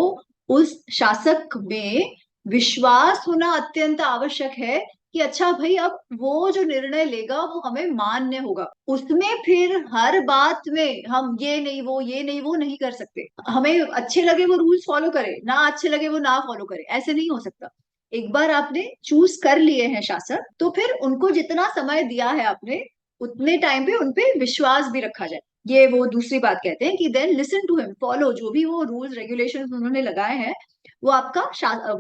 S1: उस शासक में विश्वास होना अत्यंत आवश्यक है कि अच्छा भाई, अब वो जो निर्णय लेगा वो हमें मान्य होगा। उसमें फिर हर बात में हम ये नहीं वो, ये नहीं वो नहीं कर सकते। हमें अच्छे लगे वो रूल्स फॉलो करे, ना अच्छे लगे वो ना फॉलो करे, ऐसे नहीं हो सकता। एक बार आपने चूज कर लिए हैं शासक, तो फिर उनको जितना समय दिया है आपने, उतने टाइम पे उनपे विश्वास भी रखा जाए। ये वो दूसरी बात कहते हैं कि then listen to him, follow जो भी वो रूल्स रेगुलेशंस उन्होंने लगाए हैं, वो आपका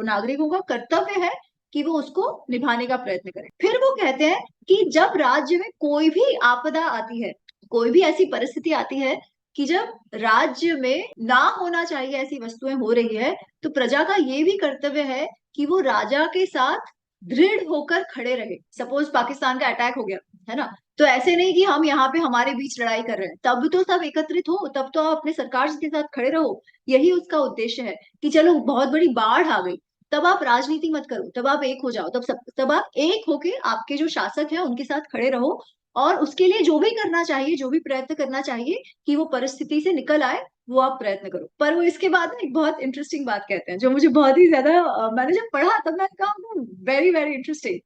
S1: नागरिकों का कर्तव्य है कि वो उसको निभाने का प्रयत्न करें। फिर वो कहते हैं कि जब राज्य में कोई भी आपदा आती है, कोई भी ऐसी परिस्थिति आती है कि जब राज्य में ना होना चाहिए ऐसी वस्तुएं हो रही है, तो प्रजा का ये भी कर्तव्य है कि वो राजा के साथ दृढ़ होकर खड़े रहे। सपोज पाकिस्तान का अटैक हो गया, है ना, तो ऐसे नहीं कि हम यहाँ पे हमारे बीच लड़ाई कर रहे हैं, तब तो सब एकत्रित हो, तब तो आप अपने सरकार के साथ खड़े रहो। यही उसका उद्देश्य है कि चलो बहुत बड़ी बाढ़ आ गई, तब आप राजनीति मत करो, तब आप एक हो जाओ, तब आप एक होके आपके जो शासक है उनके साथ खड़े रहो, और उसके लिए जो भी करना चाहिए, जो भी प्रयत्न करना चाहिए कि वो परिस्थिति से निकल आए, वो आप प्रयत्न करो। पर वो इसके बाद ना एक बहुत इंटरेस्टिंग बात कहते हैं, जो मुझे बहुत ही ज्यादा मैंने जब पढ़ा तब मैंने कहा वेरी वेरी इंटरेस्टिंग।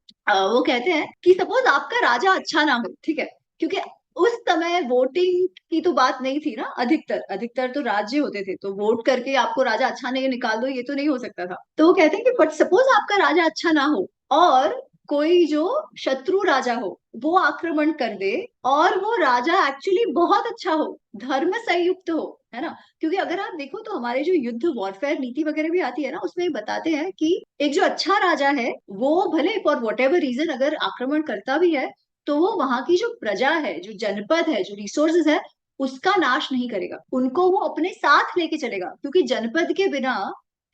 S1: वो कहते हैं कि सपोज आपका राजा अच्छा ना हो, ठीक है, क्योंकि उस समय वोटिंग की तो बात नहीं थी ना, अधिकतर अधिकतर तो राज्य होते थे, तो वोट करके आपको राजा अच्छा नहीं निकाल दो, ये तो नहीं हो सकता था। तो वो कहते हैं कि बट सपोज आपका राजा अच्छा ना हो, और कोई जो शत्रु राजा हो वो आक्रमण कर दे, और वो राजा एक्चुअली बहुत अच्छा हो, धर्म संयुक्त हो, है ना। क्योंकि अगर आप देखो तो हमारे जो युद्ध वॉरफेयर नीति वगैरह भी आती है ना, उसमें बताते हैं कि एक जो अच्छा राजा है वो भले फॉर वट एवर रीजन अगर आक्रमण करता भी है, तो वो वहां की जो प्रजा है, जो जनपद है, जो रिसोर्सेज है, उसका नाश नहीं करेगा, उनको वो अपने साथ लेके चलेगा, क्योंकि जनपद के बिना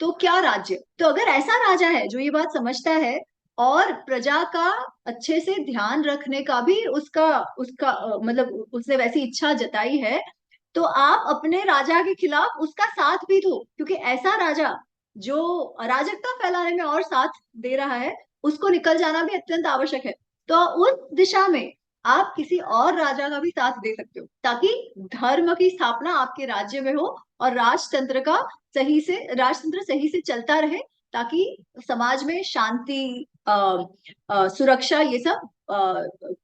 S1: तो क्या राज्य। तो अगर ऐसा राजा है जो ये बात समझता है और प्रजा का अच्छे से ध्यान रखने का भी उसका उसका मतलब उसने वैसी इच्छा जताई है, तो आप अपने राजा के खिलाफ उसका साथ भी दो, क्योंकि ऐसा राजा जो अराजकता फैलाने में और साथ दे रहा है, उसको निकल जाना भी अत्यंत आवश्यक है। तो उस दिशा में आप किसी और राजा का भी साथ दे सकते हो, ताकि धर्म की स्थापना आपके राज्य में हो, और राजतंत्र सही से चलता रहे, ताकि समाज में शांति, सुरक्षा, ये सब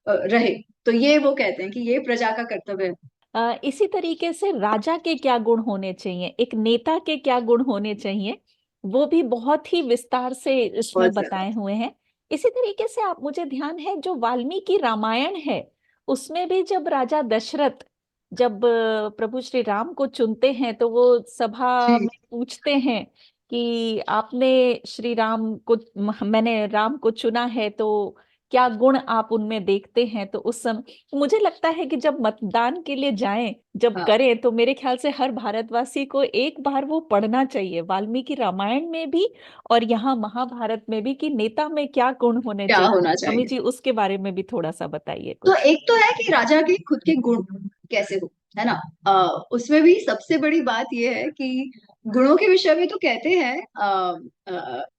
S1: रहे। तो ये वो कहते हैं कि ये प्रजा का कर्तव्य है।
S2: इसी तरीके से राजा के क्या गुण होने चाहिए, एक नेता के क्या गुण होने चाहिए, वो भी बहुत ही विस्तार से इसमें
S1: बहुत ज्यादा।
S2: बताए हुए हैं। इसी तरीके से आप, मुझे ध्यान है जो वाल्मीकि रामायण है, उसमें भी जब राजा दशरथ जब प्रभु श्री राम को चुनते हैं, तो वो सभा
S1: जी।
S2: में पूछते हैं कि आपने श्री राम को, मैंने राम को चुना है, तो क्या गुण आप उनमें देखते हैं। तो उस समय मुझे लगता है कि जब मतदान के लिए जाएं, जब
S1: हाँ,
S2: करें, तो मेरे ख्याल से हर भारतवासी को एक बार वो पढ़ना चाहिए, वाल्मीकि रामायण में भी और यहाँ महाभारत में भी, कि नेता में क्या गुण होने
S1: क्या
S2: चाहिए।
S1: होना
S2: अमी
S1: चाहिए।
S2: जी, उसके बारे में भी थोड़ा सा बताइए
S1: तो
S2: कुछ।
S1: एक तो है कि राजा के खुद के गुण कैसे हो, है ना। उसमें भी सबसे बड़ी बात यह है कि गुणों के विषय में तो कहते हैं,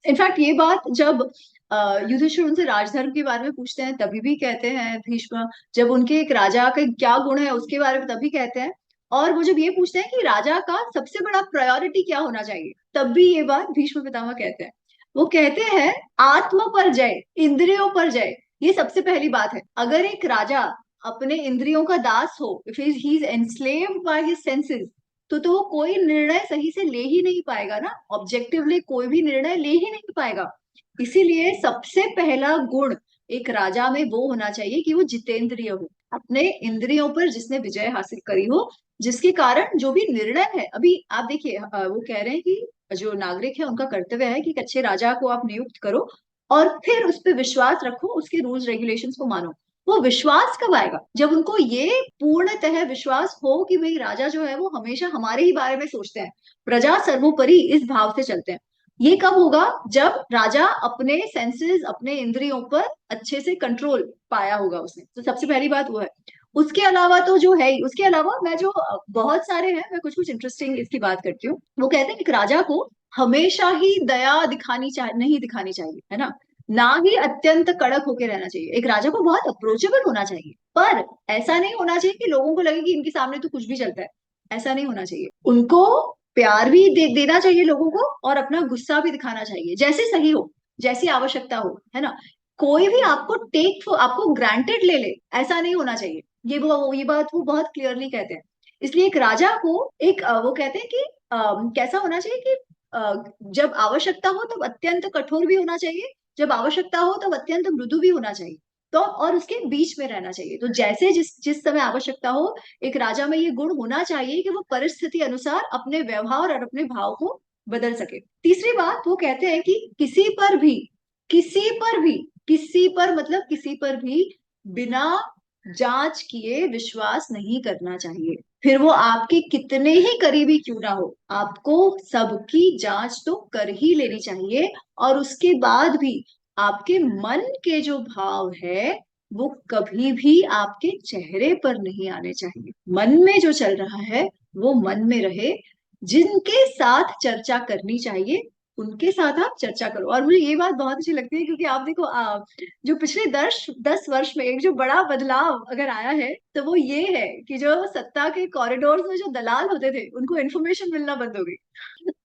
S1: इनफैक्ट ये बात जब युधिष्ठिर उनसे राजधर्म के बारे में पूछते हैं तभी भी कहते हैं भीष्म, जब उनके एक राजा का क्या गुण है उसके बारे में तभी कहते हैं, और वो जब ये पूछते हैं कि राजा का सबसे बड़ा प्रायोरिटी क्या होना चाहिए, तब भी ये बात भीष्म पितामह कहते हैं। वो कहते हैं आत्म पर जय, इंद्रियों पर जय, ये सबसे पहली बात है। अगर एक राजा अपने इंद्रियों का दास हो, if he is enslaved by his senses, तो वो कोई निर्णय सही से ले ही नहीं पाएगा ना, ऑब्जेक्टिवली कोई भी निर्णय ले ही नहीं पाएगा। इसीलिए सबसे पहला गुण एक राजा में वो होना चाहिए कि वो जितेंद्रिय हो, अपने इंद्रियों पर जिसने विजय हासिल करी हो, जिसके कारण जो भी निर्णय है, अभी आप देखिए वो कह रहे हैं कि जो नागरिक है उनका कर्तव्य है कि एक अच्छे राजा को आप नियुक्त करो, और फिर उस पर विश्वास रखो, उसके रूल्स रेगुलेशंस को मानो। वो विश्वास कब आएगा, जब उनको ये पूर्णतः विश्वास हो कि भाई राजा जो है वो हमेशा हमारे ही बारे में सोचते हैं, प्रजा सर्वोपरि, इस भाव से चलते हैं। ये कब होगा, जब राजा अपने सेंसेस, अपने इंद्रियों पर अच्छे से कंट्रोल पाया होगा उसने। तो सबसे पहली बात वो है। उसके अलावा तो जो है ही, उसके अलावा मैं जो बहुत सारे हैं, मैं कुछ कुछ इंटरेस्टिंग इसकी बात करती हूँ। वो कहते हैं कि राजा को हमेशा ही दया दिखानी चाहिए, नहीं दिखानी चाहिए, है ना। ना ही अत्यंत कड़क होके रहना चाहिए। एक राजा को बहुत अप्रोचेबल होना चाहिए, पर ऐसा नहीं होना चाहिए कि लोगों को लगे कि इनके सामने तो कुछ भी चलता है। ऐसा नहीं होना चाहिए। उनको प्यार भी देना चाहिए लोगों को, और अपना गुस्सा भी दिखाना चाहिए, जैसे सही हो, जैसी आवश्यकता हो, है ना। कोई भी आपको ग्रांटेड ले ले, ऐसा नहीं होना चाहिए। ये बात वो बहुत क्लियरली कहते हैं। इसलिए एक राजा को वो कहते हैं कि कैसा होना चाहिए कि जब आवश्यकता हो तब अत्यंत कठोर भी होना चाहिए, जब आवश्यकता हो तब अत्यंत मृदु भी होना चाहिए। तो और उसके बीच में रहना चाहिए। तो जैसे जिस जिस समय आवश्यकता हो, एक राजा में ये गुण होना चाहिए कि वो परिस्थिति अनुसार अपने व्यवहार और अपने भाव को बदल सके। तीसरी बात वो कहते हैं कि किसी पर मतलब किसी पर भी बिना जांच किए विश्वास नहीं करना चाहिए। फिर वो आपके कितने ही करीबी क्यों ना हो, आपको सबकी जांच तो कर ही लेनी चाहिए। और उसके बाद भी आपके मन के जो भाव है वो कभी भी आपके चेहरे पर नहीं आने चाहिए। मन में जो चल रहा है वो मन में रहे। जिनके साथ चर्चा करनी चाहिए उनके साथ आप चर्चा करो। और मुझे ये बात बहुत अच्छी लगती है, क्योंकि आप देखो जो पिछले 10 10 वर्ष में एक जो बड़ा बदलाव अगर आया है तो वो ये है कि जो सत्ता के कॉरिडोर्स में जो दलाल होते थे उनको इन्फॉर्मेशन मिलना बंद हो गई।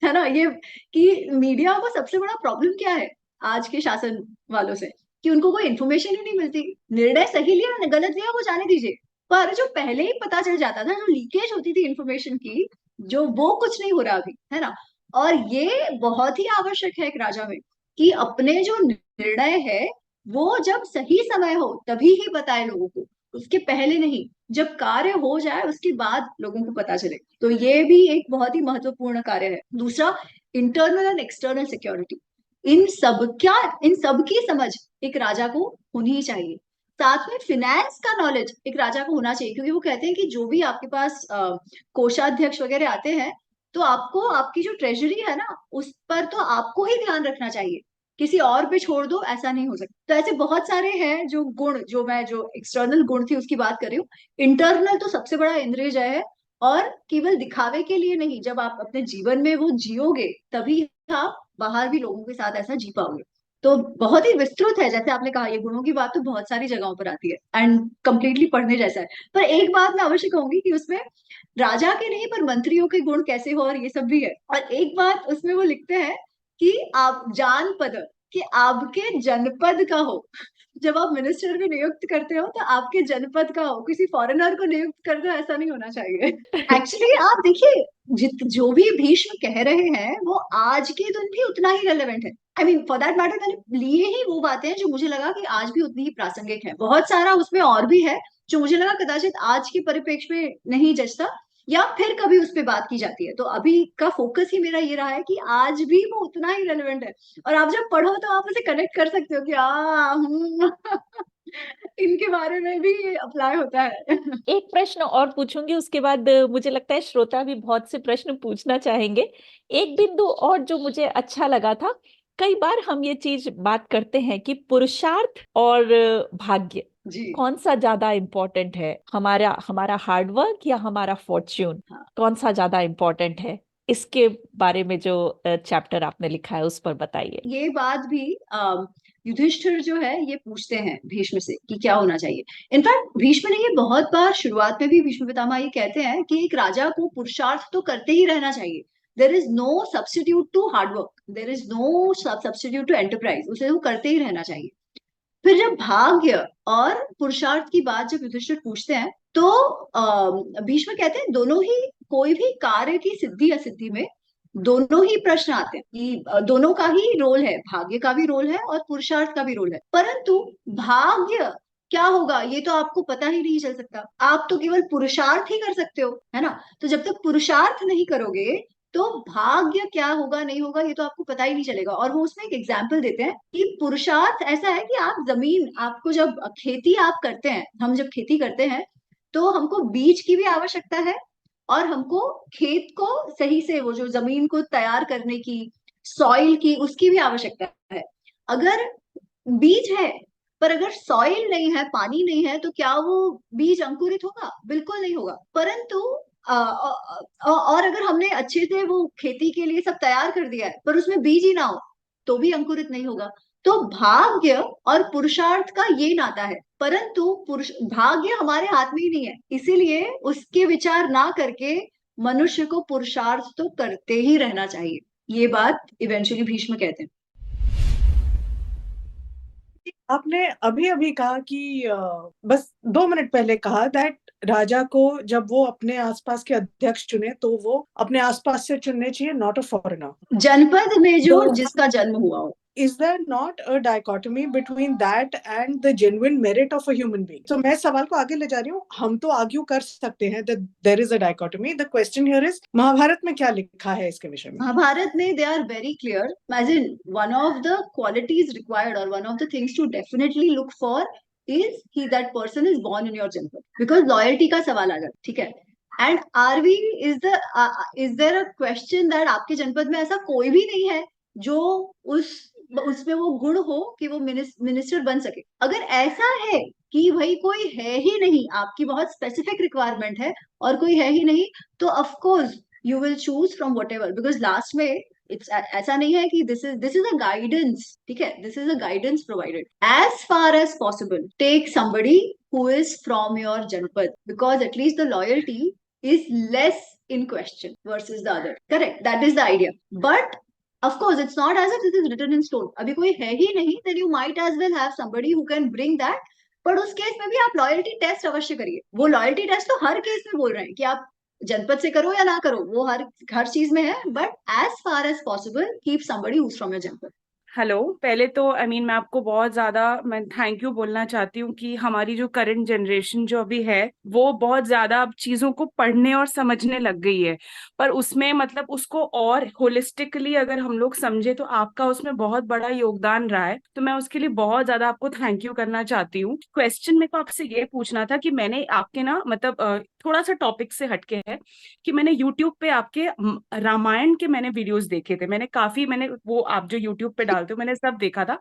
S1: है ना ये, कि मीडिया को सबसे बड़ा प्रॉब्लम क्या है आज के शासन वालों से, कि उनको कोई इन्फॉर्मेशन ही नहीं मिलती। निर्णय सही लिया या गलत लिया वो जाने दीजिए, पर जो पहले ही पता चल जाता था, जो लीकेज होती थी इन्फॉर्मेशन की, जो वो कुछ नहीं हो रहा अभी, है ना। और ये बहुत ही आवश्यक है एक राजा में, कि अपने जो निर्णय है वो जब सही समय हो तभी ही बताए लोगों को, उसके पहले नहीं। जब कार्य हो जाए उसके बाद लोगों को पता चले। तो ये भी एक बहुत ही महत्वपूर्ण कार्य है। दूसरा, इंटरनल एंड एक्सटर्नल सिक्योरिटी, इन सब की समझ एक राजा को होनी ही चाहिए। साथ में फिनेंस का नॉलेज एक राजा को होना चाहिए, क्योंकि वो कहते हैं कि जो भी आपके पास कोषाध्यक्ष वगैरह आते हैं, तो आपको आपकी जो ट्रेजरी है ना उस पर तो आपको ही ध्यान रखना चाहिए, किसी और पे छोड़ दो ऐसा नहीं हो सकता। तो ऐसे बहुत सारे हैं जो गुण, जो एक्सटर्नल गुण थी उसकी बात कर रही हूँ। इंटरनल तो सबसे बड़ा इंद्रिय जय है, और केवल दिखावे के लिए नहीं, जब आप अपने जीवन में वो जियोगे तभी आप बाहर भी लोगों के साथ ऐसा जी पाओगे। तो बहुत ही विस्तृत है, जैसे आपने कहा, ये गुणों की बात तो बहुत सारी जगहों पर आती है एंड कंप्लीटली पढ़ने जैसा है। पर एक बात मैं अवश्य कहूंगी कि उसमें राजा के नहीं पर मंत्रियों के गुण कैसे हो और ये सब भी है। और एक बात उसमें वो लिखते हैं कि आप जानपद, कि आपके जनपद का हो। जब आप मिनिस्टर को नियुक्त करते हो तो आपके जनपद का हो, किसी फॉरेनर को नियुक्त करते हो ऐसा नहीं होना चाहिए। एक्चुअली आप देखिए, जो भी भीष्म कह रहे हैं वो आज के दिन भी उतना ही रेलेवेंट है। I mean for that matter, मैंने लिए ही वो बातें हैं जो मुझे लगा कि आज भी उतनी ही प्रासंगिक है। बहुत सारा उसमें और भी है जो मुझे लगा कदाचित आज के परिप्रेक्ष्य में नहीं जचता, या फिर कभी उस पर बात की जाती है। तो अभी का फोकस ही मेरा ये रहा है कि आज भी वो उतना ही रेलेवेंट है। और आप जब पढ़ो तो आप उसे कनेक्ट कर सकते हो कि इनके बारे में भी अप्लाई होता है।
S2: एक प्रश्न और पूछूंगी, उसके बाद मुझे लगता है श्रोता भी बहुत से प्रश्न पूछना चाहेंगे। एक बिंदु और जो मुझे अच्छा लगा था, कई बार हम ये चीज बात करते हैं कि पुरुषार्थ और भाग्य
S1: जी।
S2: कौन सा ज्यादा इम्पोर्टेंट है, हमारा हमारा हार्डवर्क या हमारा फॉर्च्यून,
S1: हाँ,
S2: कौन सा ज्यादा इम्पोर्टेंट है? इसके बारे में जो चैप्टर आपने लिखा है उस पर बताइए।
S1: ये बात भी युधिष्ठिर जो है ये पूछते हैं भीष्म से कि क्या होना चाहिए। इनफैक्ट भीष्म ने ये बहुत बार, शुरुआत में भी भीष्म पितामह ये कहते हैं कि एक राजा को पुरुषार्थ तो करते ही रहना चाहिए। There is no substitute to hard work, there is no substitute to enterprise, उसे वो करते ही रहना चाहिए। फिर जब भाग्य और पुरुषार्थ की बात जब युधिष्ठिर पूछते हैं तो भीष्म कहते हैं दोनों ही, कोई भी कार्य की सिद्धि असिद्धि में दोनों ही प्रश्न आते हैं कि दोनों का ही रोल है, भाग्य का भी रोल है और पुरुषार्थ का भी रोल है। परंतु भाग्य क्या होगा ये तो आपको पता ही नहीं चल सकता, आप तो केवल पुरुषार्थ ही कर सकते हो, है ना। तो जब तक पुरुषार्थ नहीं करोगे तो भाग्य क्या होगा नहीं होगा ये तो आपको पता ही नहीं चलेगा। और वो उसमें एक एग्जाम्पल देते हैं कि पुरुषार्थ ऐसा है कि आप जमीन, आपको जब खेती आप करते हैं, हम जब खेती करते हैं तो हमको बीज की भी आवश्यकता है, और हमको खेत को सही से, वो जो जमीन को तैयार करने की, सॉइल की, उसकी भी आवश्यकता है। अगर बीज है पर अगर सॉइल नहीं है, पानी नहीं है, तो क्या वो बीज अंकुरित होगा? बिल्कुल नहीं होगा। परंतु और अगर हमने अच्छे से वो खेती के लिए सब तैयार कर दिया है पर उसमें बीज ही ना हो, तो भी अंकुरित नहीं होगा। तो भाग्य और पुरुषार्थ का ये नाता है, परंतु पुरुष भाग्य हमारे हाथ में ही नहीं है, इसीलिए उसके विचार ना करके मनुष्य को पुरुषार्थ तो करते ही रहना चाहिए। ये बात इवेंचुअली भीष्म कहते हैं।
S3: आपने अभी अभी कहा कि बस 2 मिनट पहले कहा दैट राजा को जब वो अपने आसपास के अध्यक्ष चुने तो वो अपने आसपास से चुनने चाहिए, नॉट अ फॉरेनर,
S1: जनपद में जो
S3: तो
S1: जिसका जन्म हुआ हो।
S3: is there not a dichotomy between that and the genuine merit of a human being? So मैं सवाल को आगे ले जा रही हूँ। हम तो आर्ग्यू कर सकते हैं that there is a dichotomy. The question here is Mahabharat में क्या लिखा है इसके विषय में?
S1: महाभारत में they are very clear, as in one of the qualities required or one of the things to definitely look for is कि that person is born in your जनपद, because loyalty का सवाल आ जाता, ठीक है। And are we is there a question that आपके जनपद में ऐसा कोई भी नहीं है जो उस उसमें वो गुण हो कि वो मिनिस्टर बन सके? अगर ऐसा है कि भाई कोई है ही नहीं, आपकी बहुत स्पेसिफिक रिक्वायरमेंट है और कोई है ही नहीं, तो of course you will choose from what ever, because last में इट्स ऐसा नहीं है कि दिस इज अ गाइडेंस, ठीक है, this is a guidance provided. As far as possible take somebody who is from your janpad, because at least the loyalty is less in question versus the other. Correct, that is the idea. But of course it's not as if this is written in stone. अभी कोई है ही नहीं, then you might as well have somebody who can bring that. पर उस case में भी आप loyalty test अवश्य करिए। वो लॉयल्टी टेस्ट तो हर केस में बोल रहे हैं कि आप जनपद से करो या ना करो, वो हर हर चीज में है, but as far as possible keep somebody who is from your जनपद।
S4: हेलो, पहले तो मैं आपको बहुत ज़्यादा मैं थैंक यू बोलना चाहती हूँ कि हमारी जो करंट जनरेशन जो अभी है वो बहुत ज़्यादा अब चीज़ों को पढ़ने और समझने लग गई है। पर उसमें मतलब उसको और होलिस्टिकली अगर हम लोग समझे तो आपका उसमें बहुत बड़ा योगदान रहा है, तो मैं उसके लिए बहुत ज़्यादा आपको थैंक यू करना चाहती हूँ। क्वेश्चन मेरे को आपसे ये पूछना था कि मैंने आपके ना मतलब थोड़ा सा टॉपिक से हटके है कि मैंने यूट्यूब पे आपके रामायण के मैंने वीडियोस देखे थे। मैंने वो आप जो यूट्यूब पे डालते हो मैंने सब देखा था।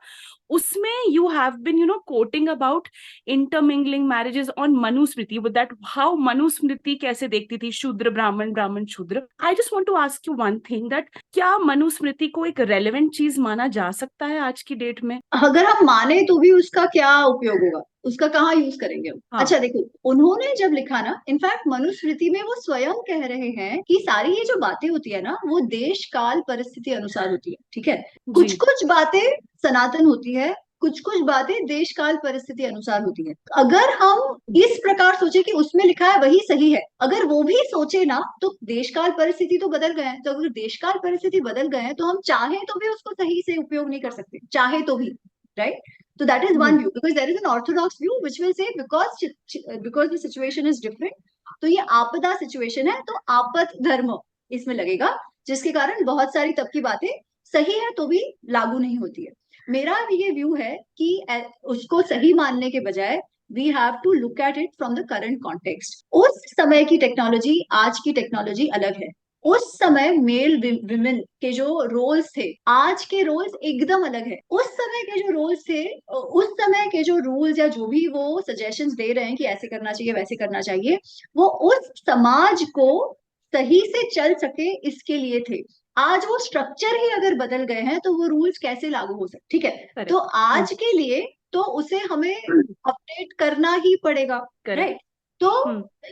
S4: उसमें you have been quoting about intermingling marriages on Manusmriti, with that how Manusmriti कैसे देखती थी शूद्र ब्राह्मण ब्राह्मण शूद्र। I just want to ask you one thing, that क्या मनुस्मृति को एक रेलेवेंट चीज माना जा सकता है आज की डेट में?
S1: अगर हम माने तो भी उसका क्या उपयोग होगा, उसका कहाँ यूज करेंगे हम?
S4: हाँ।
S1: अच्छा देखो, उन्होंने जब लिखा ना, इनफैक्ट मनुस्मृति में वो स्वयं कह रहे हैं कि सारी ये जो बातें होती है ना वो देश काल परिस्थिति अनुसार होती है, ठीक है। कुछ
S4: जी
S1: कुछ बातें सनातन होती है, कुछ कुछ बातें देश काल परिस्थिति अनुसार होती है। अगर हम इस प्रकार सोचे कि उसमें लिखा है वही सही है, अगर वो भी सोचे ना, तो देश काल परिस्थिति तो बदल गए हैं, तो अगर देश काल परिस्थिति बदल गए हैं तो हम चाहे तो भी उसको सही से उपयोग नहीं कर सकते, चाहे तो भी, right. So that is one view, because there is an orthodox view which will say because the situation is different, तो ये आपदा सिचुएशन है तो आपद धर्म इसमें लगेगा, जिसके कारण बहुत सारी तब की बातें सही है तो भी लागू नहीं होती है। मेरा भी ये व्यू है कि उसको सही मानने के बजाय we have to look at it from the current context. उस समय की टेक्नोलॉजी आज की टेक्नोलॉजी अलग है। उस समय मेल विमेन के जो रोल्स थे, आज के रोल्स एकदम अलग है। उस समय के जो रोल्स थे, उस समय के जो रूल्स या जो भी वो सजेशंस दे रहे हैं कि ऐसे करना चाहिए वैसे करना चाहिए, वो उस समाज को सही से चल सके इसके लिए थे। आज वो स्ट्रक्चर ही अगर बदल गए हैं तो वो रूल्स कैसे लागू हो सकते, ठीक है। तो आज के लिए तो उसे हमें अपडेट करना ही पड़ेगा, राइट। तो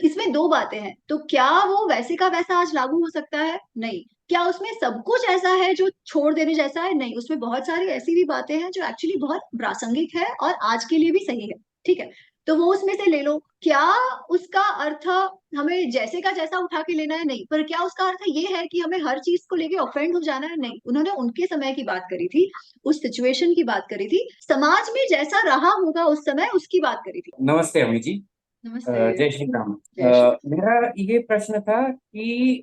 S1: इसमें दो बातें हैं, तो क्या वो वैसे का वैसा आज लागू हो सकता है? नहीं। क्या उसमें सब कुछ ऐसा है जो छोड़ देने जैसा है? नहीं, उसमें बहुत सारी ऐसी भी बातें हैं जो एक्चुअली बहुत प्रासंगिक है और आज के लिए भी सही है, ठीक है। तो वो उसमें से ले लो। क्या उसका अर्थ हमें जैसे का जैसा उठा के लेना है? नहीं। पर क्या उसका अर्थ ये है कि हमें हर चीज को लेके ऑफेंड हो जाना है? नहीं। उन्होंने उनके समय की बात करी थी, उस सिचुएशन की बात करी थी, समाज में जैसा रहा होगा उस समय उसकी बात करी थी।
S5: नमस्ते अमी जी।
S1: नमस्ते।
S5: जय श्री राम।
S1: जय श्री
S5: मेरा ये प्रश्न था कि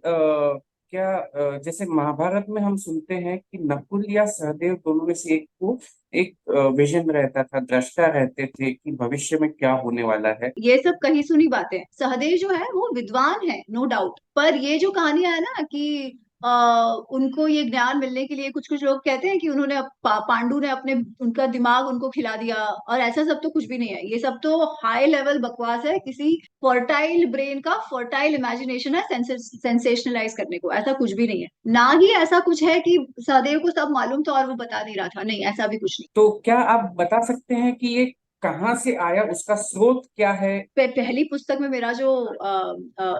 S5: क्या जैसे महाभारत में हम सुनते हैं कि नकुल या सहदेव दोनों में से एक को एक विजन रहता था, दृष्टा रहते थे कि भविष्य में क्या होने वाला है।
S1: ये सब कही सुनी बातें हैं। सहदेव जो है वो विद्वान है, नो डाउट, पर ये जो कहानियां है ना कि उनको ये ज्ञान मिलने के लिए कुछ कुछ लोग कहते हैं कि उन्होंने पांडु ने अपने उनका दिमाग उनको खिला दिया, और ऐसा सब तो कुछ भी नहीं है। ये सब तो हाई लेवल बकवास है, किसी फर्टाइल ब्रेन का फर्टाइल इमेजिनेशन है सेंसेशनलाइज करने को, ऐसा कुछ भी नहीं है। ना ही ऐसा कुछ है कि सहदेव को सब मालूम था और वो बता नहीं रहा था, नहीं, ऐसा भी कुछ नहीं।
S5: तो क्या आप बता सकते हैं कि ये कहाँ से आया, उसका स्रोत क्या है?
S1: पहली पुस्तक में मेरा जो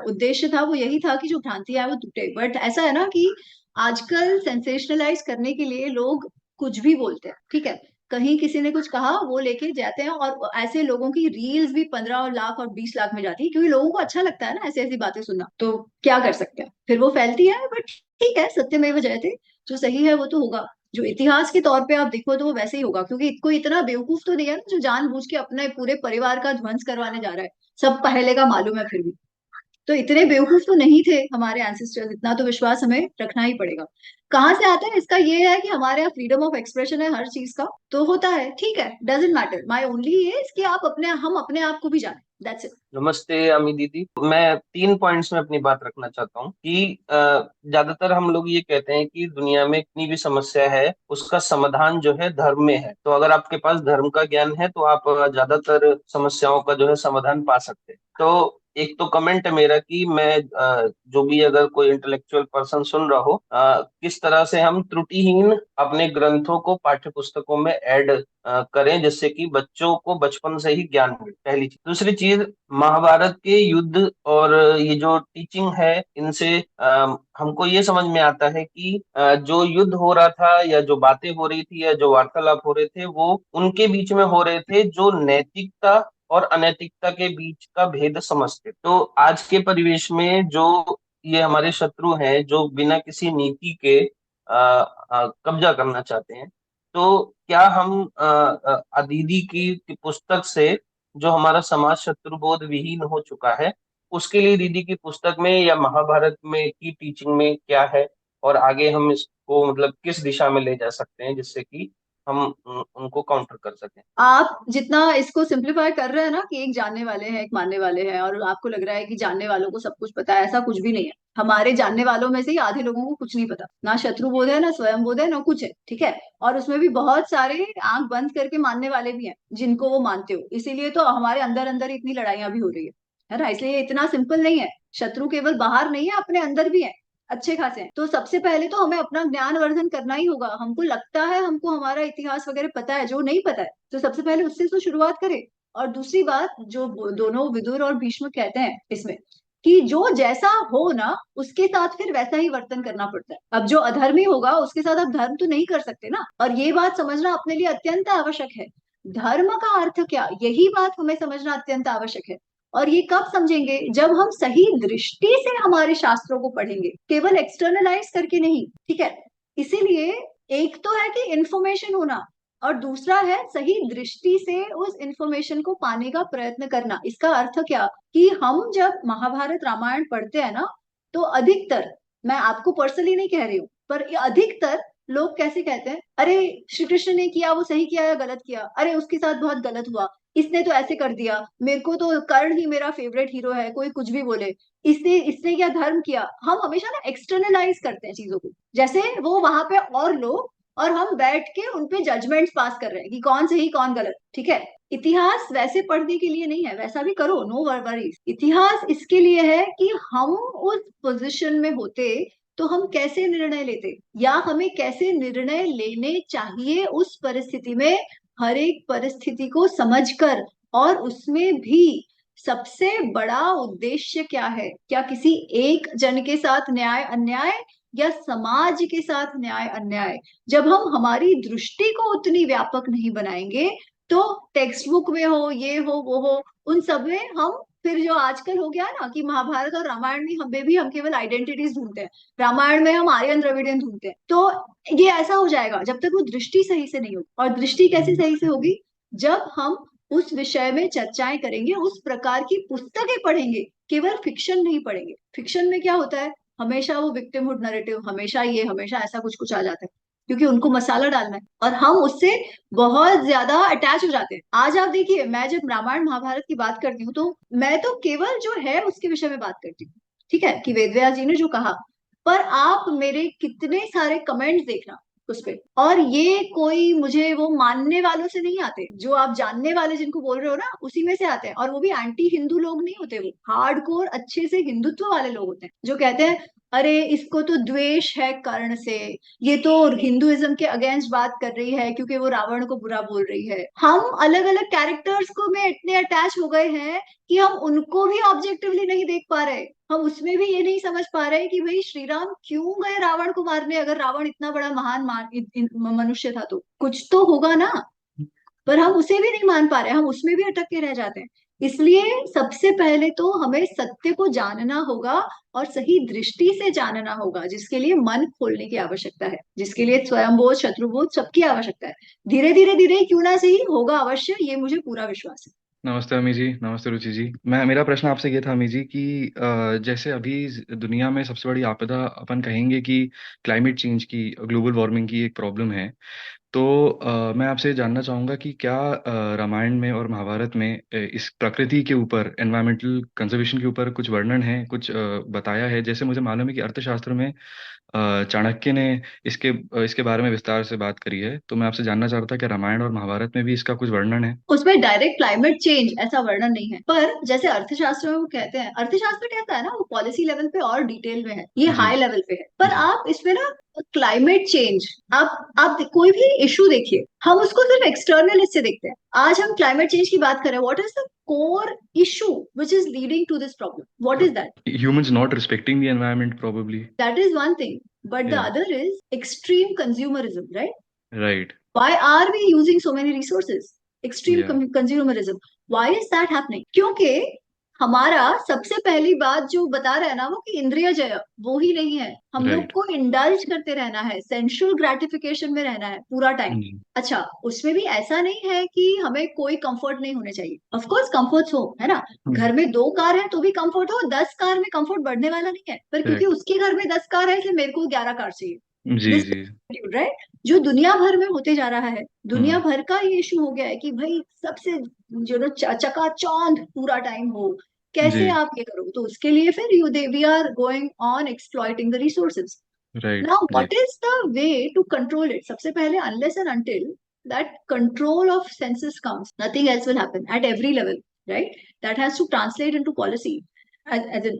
S1: उद्देश्य था वो यही था कि जो भ्रांतियां हैं वो टूटे। बट ऐसा है ना कि आजकल सेंसेशनलाइज करने के लिए लोग कुछ भी बोलते हैं, ठीक है। कहीं किसी ने कुछ कहा, वो लेके जाते हैं, और ऐसे लोगों की रील्स भी 15 लाख और 20 लाख में जाती है, क्योंकि लोगों को अच्छा लगता है ना ऐसी ऐसी बातें सुनना। तो क्या कर सकते हैं, फिर वो फैलती है। बट ठीक है, सत्यमेव जयते, जो सही है वो तो होगा। जो इतिहास के तौर पे आप देखो तो वो वैसे ही होगा, क्योंकि कोई इतना बेवकूफ तो नहीं है ना जो जानबूझ के अपने पूरे परिवार का ध्वंस करवाने जा रहा है। सब पहले का मालूम है फिर भी। तो इतने बेवकूफ तो नहीं थे हमारे एंसेस्टर्स, इतना तो विश्वास हमें रखना ही पड़ेगा। कहाँ से आता है इसका, ये है कि हमारे यहाँ फ्रीडम ऑफ एक्सप्रेशन है हर चीज का, तो होता है, ठीक है, डजेंट मैटर। माई ओनली ये कि आप हम अपने आप को भी जाने, दैट्स इट।
S6: नमस्ते अमी दीदी। मैं 3 पॉइंट्स में अपनी बात रखना चाहता हूँ कि ज्यादातर हम लोग ये कहते हैं कि दुनिया में कितनी भी समस्या है उसका समाधान जो है धर्म में है। तो अगर आपके पास धर्म का ज्ञान है तो आप ज्यादातर समस्याओं का जो है समाधान पा सकते हैं। तो एक तो कमेंट है मेरा कि मैं जो भी अगर कोई इंटेलेक्चुअल पर्सन सुन रहा हो, किस तरह से हम त्रुटिहीन अपने ग्रंथों को पाठ्य पुस्तकों में ऐड करें जिससे कि बच्चों को बचपन से ही ज्ञान मिले, पहली चीज। दूसरी चीज, महाभारत के युद्ध और ये जो टीचिंग है इनसे हमको ये समझ में आता है कि जो युद्ध हो रहा था या जो बातें हो रही थी या जो वार्तालाप हो रहे थे वो उनके बीच में हो रहे थे जो नैतिकता और अनैतिकता के बीच का भेद समझते। तो आज के परिवेश में जो ये हमारे शत्रु हैं जो बिना किसी नीति के कब्जा करना चाहते हैं, तो क्या हम अदीदी की पुस्तक से जो हमारा समाज शत्रुबोध विहीन हो चुका है उसके लिए दीदी की पुस्तक में या महाभारत में की टीचिंग में क्या है, और आगे हम इसको मतलब किस दिशा में ले जा सकते हैं जिससे कि हम उनको काउंटर कर सकें?
S1: आप जितना इसको सिंप्लीफाई कर रहे हैं ना कि एक जानने वाले हैं एक मानने वाले हैं, और आपको लग रहा है कि जानने वालों को सब कुछ पता है, ऐसा कुछ भी नहीं है। हमारे जानने वालों में से ही आधे लोगों को कुछ नहीं पता, ना शत्रु बोध है, ना स्वयं बोध है, ना कुछ है, ठीक है। और उसमें भी बहुत सारे आंख बंद करके मानने वाले भी हैं जिनको वो मानते हो, इसीलिए तो हमारे अंदर अंदर इतनी लड़ाइयां भी हो रही है ना। इसलिए ये इतना सिंपल नहीं है। शत्रु केवल बाहर नहीं है, अपने अंदर भी है, अच्छे खासे हैं। तो सबसे पहले तो हमें अपना ज्ञान वर्धन करना ही होगा। हमको लगता है हमको हमारा इतिहास वगैरह पता है, जो नहीं पता है तो सबसे पहले उससे तो शुरुआत करें। और दूसरी बात, जो दोनों विदुर और भीष्म कहते हैं इसमें, कि जो जैसा हो ना उसके साथ फिर वैसा ही वर्तन करना पड़ता है। अब जो अधर्मी होगा उसके साथ आप धर्म तो नहीं कर सकते ना, और ये बात समझना अपने लिए अत्यंत आवश्यक है। धर्म का अर्थ क्या, यही बात हमें समझना अत्यंत आवश्यक है। और ये कब समझेंगे, जब हम सही दृष्टि से हमारे शास्त्रों को पढ़ेंगे, केवल एक्सटर्नलाइज करके नहीं, ठीक है। इसीलिए एक तो है कि इंफॉर्मेशन होना, और दूसरा है सही दृष्टि से उस इंफॉर्मेशन को पाने का प्रयत्न करना। इसका अर्थ क्या, कि हम जब महाभारत रामायण पढ़ते हैं ना, तो अधिकतर, मैं आपको पर्सनली नहीं कह रही हूँ, पर ये अधिकतर लोग कैसे कहते हैं, अरे श्री कृष्ण ने किया वो सही किया या गलत किया, अरे उसके साथ बहुत गलत हुआ, इसने तो ऐसे कर दिया, मेरे को तो कर्ण ही मेरा फेवरेट हीरो है, कोई कुछ भी बोले, इसने इसने क्या धर्म किया। हम हमेशा ना एक्सटर्नलाइज करते हैं चीजों को, जैसे वो वहां पे और लोग, और हम बैठ के उनपे जजमेंट्स पास कर रहे हैं कि कौन सही कौन गलत, ठीक है। इतिहास वैसे पढ़ने के लिए नहीं है, वैसा भी करो, नो वरीज। इतिहास इसके लिए है कि हम उस पोजीशन में होते तो हम कैसे निर्णय लेते, या हमें कैसे निर्णय लेने चाहिए उस परिस्थिति में, हर एक परिस्थिति को समझकर। और उसमें भी सबसे बड़ा उद्देश्य क्या है, क्या किसी एक जन के साथ न्याय अन्याय, या समाज के साथ न्याय अन्याय। जब हम हमारी दृष्टि को उतनी व्यापक नहीं बनाएंगे, तो टेक्स्ट बुक में हो, ये हो वो हो, उन सब में हम फिर जो आजकल हो गया ना कि महाभारत और रामायण में हमें भी हम केवल आइडेंटिटीज ढूंढते हैं, रामायण में हम आर्यन द्रविडियन ढूंढते हैं। तो ये ऐसा हो जाएगा जब तक वो दृष्टि सही से नहीं होगी। और दृष्टि कैसे सही से होगी, जब हम उस विषय में चर्चाएं करेंगे, उस प्रकार की पुस्तकें पढ़ेंगे, केवल फिक्शन नहीं पढ़ेंगे। फिक्शन में क्या होता है, हमेशा वो विक्टिमहुड नैरेटिव, हमेशा ये हमेशा ऐसा कुछ कुछ आ जाता है, क्योंकि उनको मसाला डालना है, और हम उससे बहुत ज्यादा अटैच हो जाते हैं। आज आप देखिए, मैं जब रामायण महाभारत की बात करती हूँ तो मैं तो केवल जो है उसके विषय में बात करती हूँ, ठीक है, कि वेदव्यास जी ने जो कहा, पर आप मेरे कितने सारे कमेंट्स देखना उस पे, और ये कोई मुझे वो मानने वालों से नहीं आते, जो आप जानने वाले जिनको बोल रहे हो ना उसी में से आते हैं। और वो भी एंटी हिंदू लोग नहीं होते, वो हार्डकोर अच्छे से हिंदुत्व वाले लोग होते हैं, जो कहते हैं अरे इसको तो द्वेष है कर्ण से, ये तो हिंदुइज्म के अगेंस्ट बात कर रही है क्योंकि वो रावण को बुरा बोल रही है। हम अलग अलग कैरेक्टर्स को में इतने अटैच हो गए हैं कि हम उनको भी ऑब्जेक्टिवली नहीं देख पा रहे। हम उसमें भी ये नहीं समझ पा रहे कि भाई श्री राम क्यों गए रावण को मारने, अगर रावण इतना बड़ा महान मनुष्य था तो कुछ तो होगा ना। पर हम उसे भी नहीं मान पा रहे, हम उसमें भी अटक के रह जाते हैं। इसलिए सबसे पहले तो हमें सत्य को जानना होगा और सही दृष्टि से जानना होगा, जिसके लिए मन खोलने की आवश्यकता है, जिसके लिए स्वयंबोध शत्रुबोध सबकी आवश्यकता है। धीरे धीरे धीरे क्यों ना सही होगा अवश्य, ये मुझे पूरा विश्वास है।
S7: नमस्ते अमी जी, नमस्ते रुचि जी। मेरा प्रश्न आपसे ये था अमी जी कि जैसे अभी दुनिया में सबसे बड़ी आपदा अपन कहेंगे कि क्लाइमेट चेंज की, ग्लोबल वार्मिंग की एक प्रॉब्लम है। तो मैं आपसे जानना चाहूँगा कि क्या रामायण में और महाभारत में इस प्रकृति के ऊपर, एनवायरमेंटल कंजर्वेशन के ऊपर कुछ वर्णन है, कुछ बताया है? जैसे मुझे मालूम है कि अर्थशास्त्र में चाणक्य ने इसके बारे में विस्तार से बात करी है। तो मैं आपसे जानना चाह रहा था कि रामायण और महाभारत में भी इसका कुछ वर्णन है?
S1: उसमें डायरेक्ट क्लाइमेट चेंज ऐसा वर्णन नहीं है, पर जैसे अर्थशास्त्र में वो कहते हैं, अर्थशास्त्र कहता है ना वो पॉलिसी लेवल पे और डिटेल में है, ये
S7: जी
S1: हाई लेवल पे है। पर
S7: जी
S1: आप इसमें ना क्लाइमेट चेंज, आप कोई भी इशू देखिए, हम उसको सिर्फ एक्सटर्नल इससे देखते हैं। आज हम क्लाइमेट चेंज की बात करें, what is the core issue which is leading to this problem, what is that?
S7: humans not respecting the environment probably.
S1: That is one thing, but the
S7: Yeah,
S1: other is extreme consumerism, right?
S7: right.
S1: Why are we using so many resources? Extreme
S7: Yeah.
S1: consumerism. Why is that happening? क्योंकि हमारा सबसे पहली बात जो बता रहा है ना वो कि इंद्रिय जय वो ही नहीं है। हम लोग
S7: Right.
S1: को इंडल्ज करते रहना है, सेंशुअल ग्रेटिफिकेशन में रहना है पूरा टाइम।
S7: Mm.
S1: अच्छा, उसमें भी ऐसा नहीं है कि हमें कोई कंफर्ट नहीं होने चाहिए, ऑफ कोर्स कंफर्ट हो, है ना। घर में 2 कार है तो भी कंफर्ट हो, 10 कार में कंफर्ट बढ़ने वाला नहीं है, पर क्योंकि
S7: Correct.
S1: उसके घर में 10 कार है इसलिए मेरे को 11 कार चाहिए।
S7: जी
S1: दिस
S7: जी।
S1: राइट, जो दुनिया भर में होते जा रहा है, दुनिया
S7: हम्म।
S1: भर का ये इशू हो गया है कि भाई सबसे जो ना चकाचौंध पूरा टाइम हो, कैसे
S7: जी।
S1: आप ये करोगे, तो उसके लिए फिर you they we are going on exploiting the resources.
S7: Right
S1: now
S7: जी।
S1: What is the way to control it? सबसे पहले unless and until that control of senses comes, nothing else will happen at every level, right? That has to translate into policy as an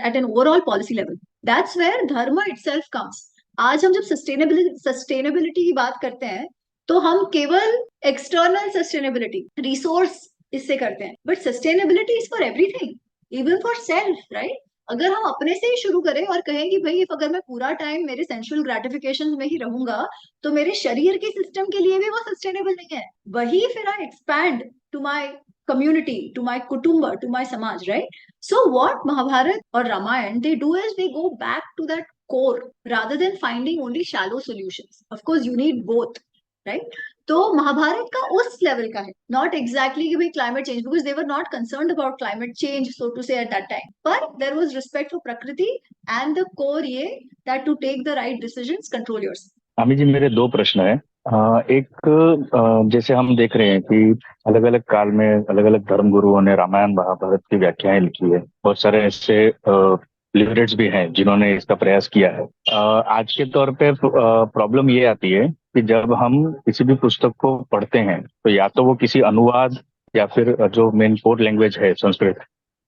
S1: at an overall policy level. That's where dharma itself comes. आज हम जब sustainability की बात करते हैं तो हम केवल एक्सटर्नल सस्टेनेबिलिटी, रिसोर्स इससे करते हैं, but sustainability is for everything, even for self, right? अगर हम अपने से ही शुरू करें और कहें कि भाई अगर मैं पूरा टाइम मेरे सेंशुअल ग्रेटिफिकेशन में ही रहूंगा तो मेरे शरीर के सिस्टम के लिए भी वो सस्टेनेबल नहीं है। वही फिर I expand to my community, to my kutumba, to my samaj, right? So what Mahabharat or Ramayan they do is they go back to that core rather than finding only shallow solutions. Of course you need both, right? तो महाभारत का उस level का है, not exactly कि भाई climate change, because they were not concerned about climate change so to say at that time, पर there was respect for प्रकृति and the core ये that to take the right decisions, control yourself.
S8: Ami ji, मेरे 2 प्रश्न है। एक, जैसे हम देख रहे हैं कि अलग अलग काल में अलग अलग धर्म गुरुओं ने रामायण महाभारत की व्याख्याएं लिखी है। बहुत सारे ऐसे लिटरेट्स भी हैं जिन्होंने इसका प्रयास किया है। आज के तौर पे प्रॉब्लम ये आती है कि जब हम किसी भी पुस्तक को पढ़ते हैं तो या तो वो किसी अनुवाद या फिर जो मेन कोर लैंग्वेज है संस्कृत,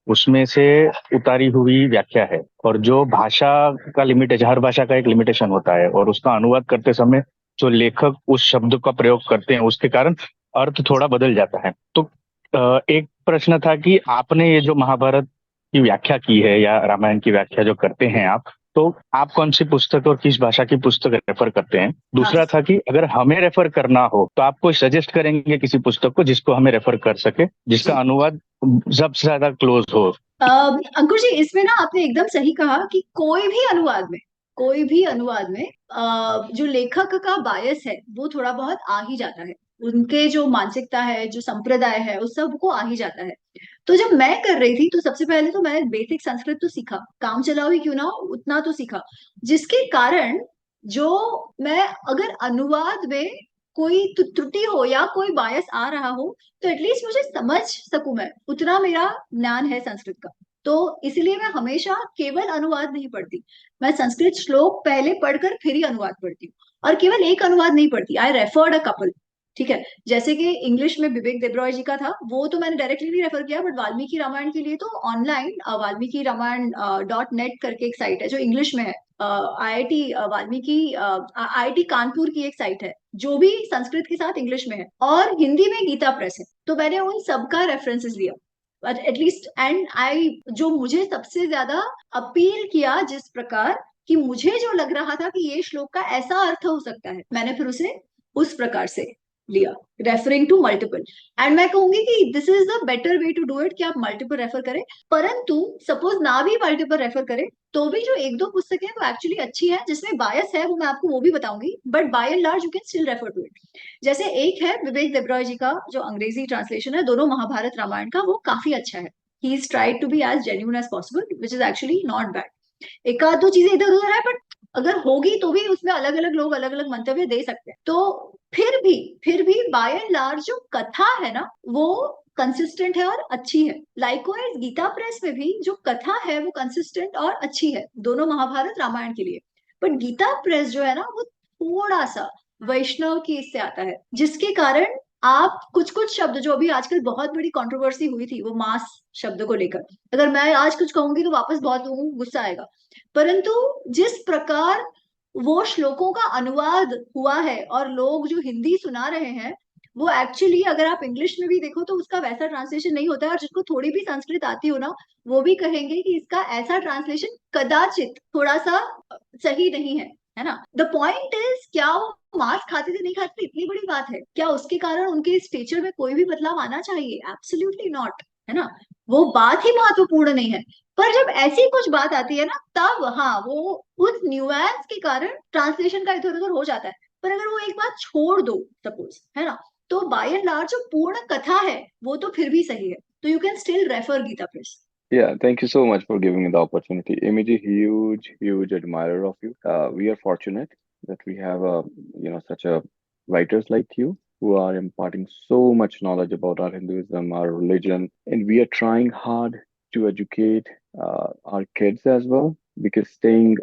S8: उसमें से उतारी हुई व्याख्या है, और जो भाषा का लिमिटेशन, हर भाषा का एक लिमिटेशन होता है, और उसका अनुवाद करते समय जो लेखक उस शब्द का प्रयोग करते हैं उसके कारण अर्थ थोड़ा बदल जाता है। तो एक प्रश्न था कि आपने ये जो महाभारत की व्याख्या की है या रामायण की व्याख्या जो करते हैं आप, तो आप कौन सी पुस्तक और किस भाषा की पुस्तक रेफर करते हैं? दूसरा था कि अगर हमें रेफर करना हो तो आप कोई सजेस्ट करेंगे किसी पुस्तक को जिसको हमें रेफर कर सके, जिसका अनुवाद सबसे ज्यादा क्लोज हो?
S1: अंकुर जी, इसमें ना आपने एकदम सही कहा कि कोई भी अनुवाद में जो लेखक का बायस है वो थोड़ा बहुत आ ही जाता है, उनके जो मानसिकता है, जो संप्रदाय है, उस सब को आ ही जाता है। तो जब मैं कर रही थी तो सबसे पहले तो मैंने बेसिक संस्कृत तो सीखा, काम चलाओ ही क्यों ना हो उतना तो सीखा, जिसके कारण जो मैं अगर अनुवाद में कोई त्रुटि हो या कोई बायस आ रहा हो तो एटलीस्ट मुझे समझ सकूं, मैं उतना मेरा ज्ञान है संस्कृत का। तो इसलिए मैं हमेशा केवल अनुवाद नहीं पढ़ती, मैं संस्कृत श्लोक पहले पढ़कर फिर ही अनुवाद पढ़ती हूँ, और केवल एक अनुवाद नहीं पढ़ती, आई रेफर्ड अ कपल। ठीक है, जैसे कि इंग्लिश में विवेक देबरॉय जी का था, वो तो मैंने डायरेक्टली नहीं रेफर किया, बट वाल्मीकि रामायण के लिए तो ऑनलाइन वाल्मीकि रामायण .net करके एक साइट है जो इंग्लिश में है, IIT वाल्मीकि IIT कानपुर की एक साइट है जो भी संस्कृत के साथ इंग्लिश में है, और हिंदी में गीता प्रेस है। तो मैंने उन सबका रेफरेंसेस लिया, बट एटलीस्ट, एंड आई, जो मुझे सबसे ज्यादा अपील किया जिस प्रकार कि मुझे जो लग रहा था कि ये श्लोक का ऐसा अर्थ हो सकता है, मैंने फिर उसे उस प्रकार से लिया, रेफरिंग टू मल्टीपल। एंड मैं कहूंगी कि this is the better way to do it, कि आप मल्टीपल रेफर करें। परंतु सपोज ना भी मल्टीपल रेफर करें तो भी जो एक दो पुस्तकें वो एक्चुअली अच्छी है, जिसमें बायस है वो मैं आपको वो भी बताऊंगी, but by and large you can still refer to it. जैसे एक है विवेक देबरॉय जी का जो अंग्रेजी ट्रांसलेशन है दोनों महाभारत रामायण का, वो काफी अच्छा है। He is tried to be as genuine as possible, which is actually not bad. एक आध दो चीजें इधर उधर है, बट अगर होगी तो भी उसमें अलग अलग लोग अलग अलग मंतव्य दे सकते हैं। तो फिर भी बाय एंड लार्ज जो कथा है ना वो कंसिस्टेंट है और अच्छी है। लाइकवाइज गीता प्रेस में भी जो कथा है वो कंसिस्टेंट और अच्छी है, दोनों महाभारत रामायण के लिए। बट गीता प्रेस जो है ना वो थोड़ा सा वैष्णव की इससे आता है, जिसके कारण आप कुछ कुछ शब्द जो अभी आजकल बहुत बड़ी कंट्रोवर्सी हुई थी वो मास शब्द को लेकर, अगर मैं आज कुछ कहूंगी तो वापस बहुत लोगों को गुस्सा आएगा, परंतु जिस प्रकार वो श्लोकों का अनुवाद हुआ है और लोग जो हिंदी सुना रहे हैं वो एक्चुअली, अगर आप इंग्लिश में भी देखो तो उसका वैसा ट्रांसलेशन नहीं होता है, और जिसको थोड़ी भी संस्कृत आती हो ना वो भी कहेंगे कि इसका ऐसा ट्रांसलेशन कदाचित थोड़ा सा सही नहीं है ना। द पॉइंट इज, क्या वो मांस खाते थे नहीं खाते थे इतनी बड़ी बात है क्या? उसके कारण उनके स्टेचर में कोई भी बदलाव आना चाहिए? एब्सोल्युटली नॉट, है ना। वो बात ही महत्वपूर्ण नहीं है। पर जब ऐसी कुछ बात आती है ना तब हाँ वो उस न्यूएंस के कारण ट्रांसलेशन का इधर उधर हो जाता है। पर अगर वो एक बात छोड़ दो सपोज, है ना, तो बाय एंड लार्ज जो पूर्ण कथा है वो तो फिर भी सही है। तो you can still refer Gita Press.
S9: Yeah, thank you so much for giving me the opportunity. Imiji, huge admirer of you. We are fortunate that we have such a writers like you who are imparting so much knowledge about our Hinduism, our religion, and we are trying hard to educate our kids as well, because staying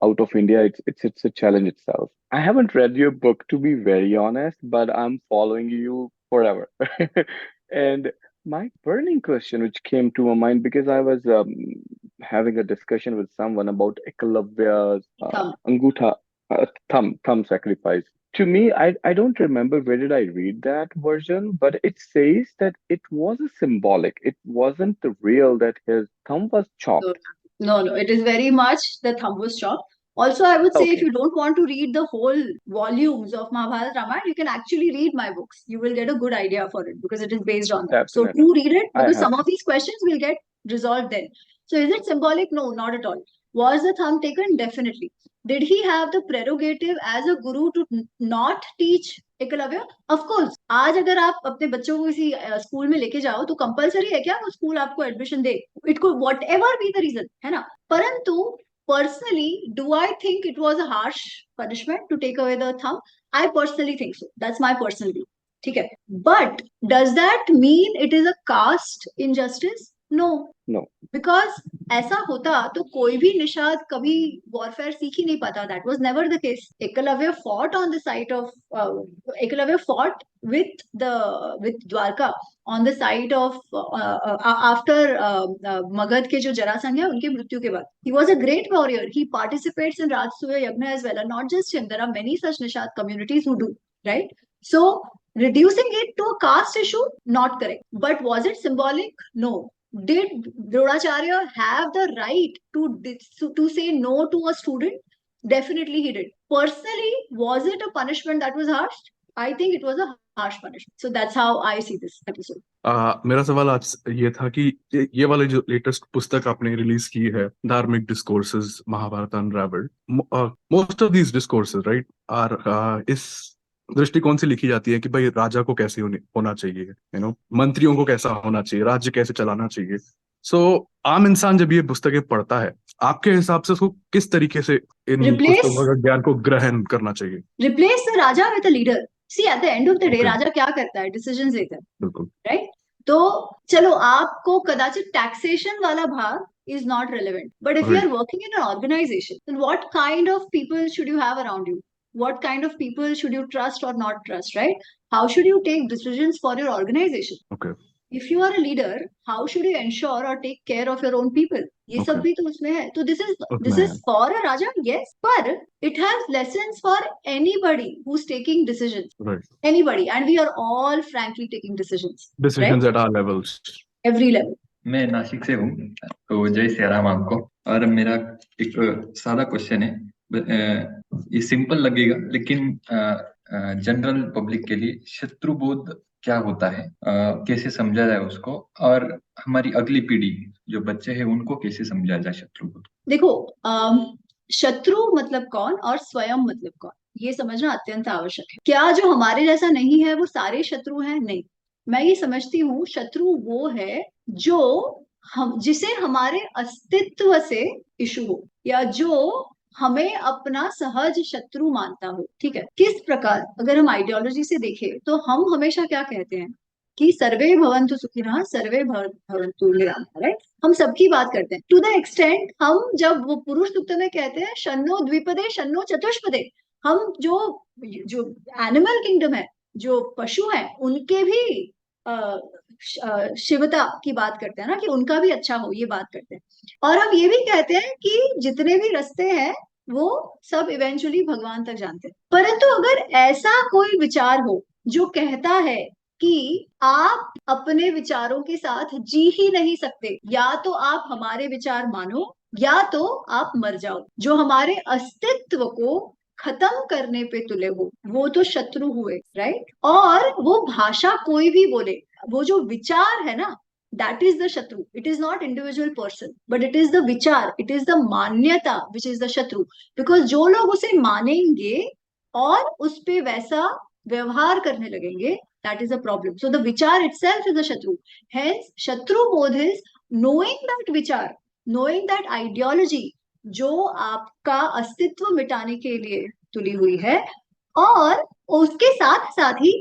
S9: out of India, it's a challenge itself. I haven't read your book, to be very honest, but I'm following you forever. And my burning question, which came to my mind because I was having a discussion with someone about Ekalavya's Angutha thumb sacrifice. To me, I don't remember where did I read that version, but it says that it was a symbolic. It wasn't the real that his thumb was chopped.
S1: No, it is very much the thumb was chopped. Also, I would say if
S9: Okay.
S1: you don't want to read the whole volumes of Mahabharata Ramayana, you can actually read my books. You will get a good idea for it because it is based on that. So
S9: Definitely.
S1: do read it
S9: I
S1: because
S9: have.
S1: some of these questions will get resolved then. So is it symbolic? No, not at all. Was the thumb taken? Definitely. Did he have the prerogative as a guru to not teach Eklavya? Of course. आज अगर आप अपने बच्चों को किसी school में लेके जाओ तो कंपलसरी है क्या वो स्कूल आपको एडमिशन दे? It could whatever be the reason, है ना। परंतु personally, do I think it was a harsh punishment to take away the thumb? I personally think so. That's my personal view. ठीक है, but does that mean it is a caste injustice? No.
S9: No.
S1: Because ऐसा होता तो कोई भी निषाद कभी warfare सीख ही नहीं पाता. That was never the case. Ekalavya fought on the side of Ekalavya fought with Dwarka on the side of after Magad के जो जरासंध है उनके मृत्यु के बाद. He was a great warrior. He participates in Rajasuya Yagna as well, and not just him. There are many such nishad communities who do, right? So reducing it to a caste issue, not correct. But was it symbolic? No. Did Dronacharya have the right to say no to a student? Definitely he did. Personally, was it a punishment that was harsh? I think it was a harsh punishment. So that's how I see this episode.
S10: मेरा सवाल आज ये था कि ये वाली जो latest पुस्तक आपने रिलीज की है, धार्मिक discourses Mahabharata unravelled, most of these discourses right are इस दृष्टिकोण से लिखी जाती है कि भाई राजा को कैसे होना चाहिए, मंत्रियों को कैसा होना चाहिए, राज्य कैसे चलाना चाहिए। सो आम इंसान जब ये पुस्तकें पढ़ता है, आपके हिसाब से उसको किस तरीके से इन पुस्तकों का ज्ञान को ग्रहण करना चाहिए?
S1: Replace the Raja with a leader. See, at the end of the day, राजा क्या करता है? डिसीजंस लेता है,
S10: बिल्कुल,
S1: राइट? तो चलो आपको कदाचित टैक्सेशन वाला भाग is not relevant, but if you
S10: Right.
S1: are working in an organization, then what kind of people should you have around you? What kind of people should you trust or not trust, right? How should you take decisions for your organization?
S10: Okay.
S1: If you are a leader, how should you ensure or take care of your own people? ये सब
S10: Okay.
S1: भी तो उसमें है. तो this
S10: उसमें
S1: is for a raja, yes, but it has lessons for anybody who's taking decisions.
S10: Right.
S1: Anybody, and we are all frankly taking decisions,
S10: Decisions
S1: right?
S10: at our levels.
S1: Every level.
S11: मैं नासिक से हूँ, तो जय सिया राम आपको। और मेरा एक सादा क्वेश्चन है, ये सिंपल लगेगा, लेकिन जनरल पब्लिक के लिए शत्रुबोध क्या होता है, कैसे समझा जाए उसको, और हमारी अगली पीढ़ी जो बच्चे हैं उनको कैसे समझा जाए शत्रुबोध?
S1: देखो, शत्रु मतलब कौन और स्वयं मतलब कौन, ये समझना अत्यंत आवश्यक है। क्या जो हमारे जैसा नहीं है वो सारे शत्रु हैं? नहीं, मैं ये समझती हूँ शत्रु वो है जो जिसे हमारे अस्तित्व से इशू हो, या जो हमें अपना सहज शत्रु मानता हो। ठीक है, किस प्रकार? अगर हम आइडियोलॉजी से देखें तो हम हमेशा क्या कहते हैं कि सर्वे भवन्तु सुखिनः सर्वे भवन्तु निरामयाः, राइट? हम सबकी बात करते हैं टू द एक्सटेंट, हम जब वो पुरुष सूक्त में कहते हैं शन्नो द्विपदे शन्नो चतुष्पदे, हम जो एनिमल किंगडम है, जो पशु है, उनके भी शिवता की बात करते हैं ना, कि उनका भी अच्छा हो, ये बात करते हैं। और हम ये भी कहते हैं कि जितने भी रास्ते हैं वो सब इवेंचुअली भगवान तक जानते हैं। परंतु अगर ऐसा कोई विचार हो जो कहता है कि आप अपने विचारों के साथ जी ही नहीं सकते, या तो आप हमारे विचार मानो या तो आप मर जाओ, जो हमारे अस्तित्व को खत्म करने पे तुले हो, वो तो शत्रु हुए, राइट? और वो भाषा कोई भी बोले, वो जो विचार है ना, that is the shatru. It is not individual person, but it is the vichar, it is the मान्यता which is the shatru. Because जो लोग उसे मानेंगे और उस पे वैसा व्यवहार करने लगेंगे, that is a problem. So the vichar itself is the shatru. Hence, shatru bodh is knowing that vichar, knowing that ideology जो आपका अस्तित्व मिटाने के लिए तुली हुई है, और उसके साथ साथ ही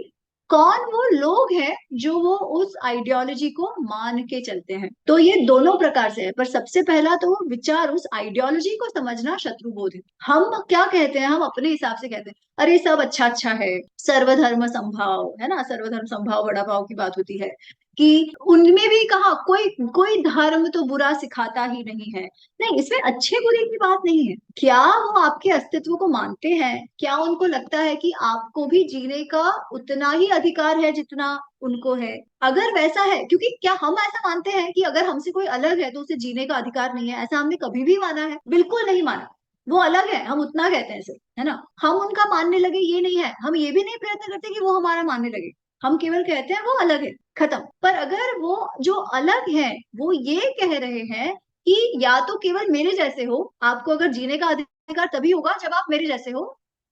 S1: कौन वो लोग हैं जो वो उस आइडियोलॉजी को मान के चलते हैं। तो ये दोनों प्रकार से है, पर सबसे पहला तो विचार, उस आइडियोलॉजी को समझना शत्रुबोध है। हम क्या कहते हैं, हम अपने हिसाब से कहते हैं अरे सब अच्छा अच्छा है, सर्वधर्म संभाव है ना, सर्वधर्म संभाव बड़ा भाव की बात होती है कि उनमें भी कहा कोई धर्म तो बुरा सिखाता ही नहीं है। नहीं, इसमें अच्छे बुरे की बात नहीं है। क्या वो आपके अस्तित्व को मानते हैं? क्या उनको लगता है कि आपको भी जीने का उतना ही अधिकार है जितना उनको है? अगर वैसा है, क्योंकि क्या हम ऐसा मानते हैं कि अगर हमसे कोई अलग है तो उसे जीने का अधिकार नहीं है? ऐसा हमने कभी भी माना है? बिल्कुल नहीं माना। वो अलग है, हम उतना कहते हैं सिर्फ, है ना। हम उनका मानने लगे ये नहीं है, हम ये भी नहीं प्रयत्न करते कि वो हमारा मानने लगे, हम केवल कहते हैं वो अलग है, खत्म। पर अगर वो जो अलग है वो ये कह रहे हैं कि या तो केवल मेरे जैसे हो, आपको अगर जीने का अधिकार तभी होगा जब आप मेरे जैसे हो,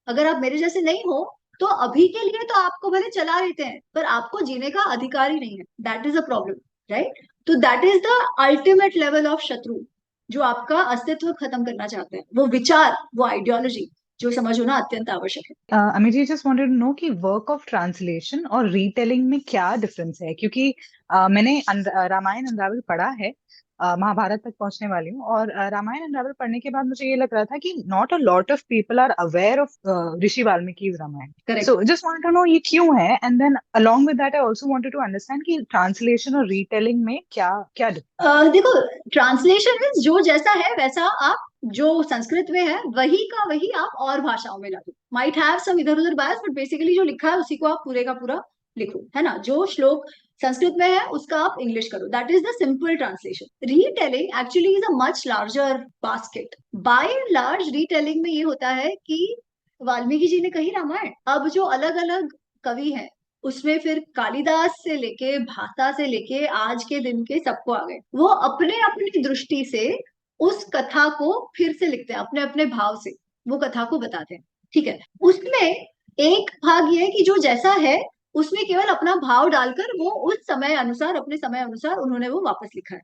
S1: अगर आप मेरे जैसे नहीं हो तो अभी के लिए तो आपको भले चला लेते हैं पर आपको जीने का अधिकार ही नहीं है। That is a problem, right? तो that is the ultimate level of shatru, जो आपका अस्तित्व खत्म करना चाहते हैं, वो विचार, वो आइडियोलॉजी, जो समझ होना अत्यंत आवश्यक है।
S12: Amit ji, just wanted to know कि वर्क ऑफ ट्रांसलेशन और रीटेलिंग में क्या डिफरेंस है, क्योंकि मैंने रामायण अनरावल पढ़ा है, महाभारत तक पहुंचने वाली हूँ, और रामायण अनरावल पढ़ने के बाद मुझे ये लग रहा था कि not a lot of people are aware of Rishi Valmiki Ramayana. So just want to know ये क्यों है, and then along with that I also wanted to understand कि ट्रांसलेशन और रीटेलिंग में क्या
S1: देखो, ट्रांसलेशन मींस जो जैसा है वैसा आप, जो संस्कृत में है वही का वही आप और भाषाओं में ला दो। माइट हैव सम इधर उधर बायस, बट बेसिकली जो लिखा है उसी को आप पूरे का पूरा लिखो, है ना। जो श्लोक संस्कृत में है उसका आप इंग्लिश करो, that is the simple translation. Retelling actually is a much larger basket. By and large retelling में ये होता है कि वाल्मीकि जी ने कही रामायण, अब जो अलग अलग कवि हैं उसमें फिर कालिदास से लेके भासा से लेके आज के दिन के सबको आ गए, वो अपने अपनी दृष्टि से उस कथा को फिर से लिखते हैं, अपने अपने भाव से वो कथा को बताते हैं, ठीक है। उसमें एक भाग ये है कि जो जैसा है उसमें केवल अपना भाव डालकर वो उस समय अनुसार, अपने समय अनुसार उन्होंने वो वापस लिखा है।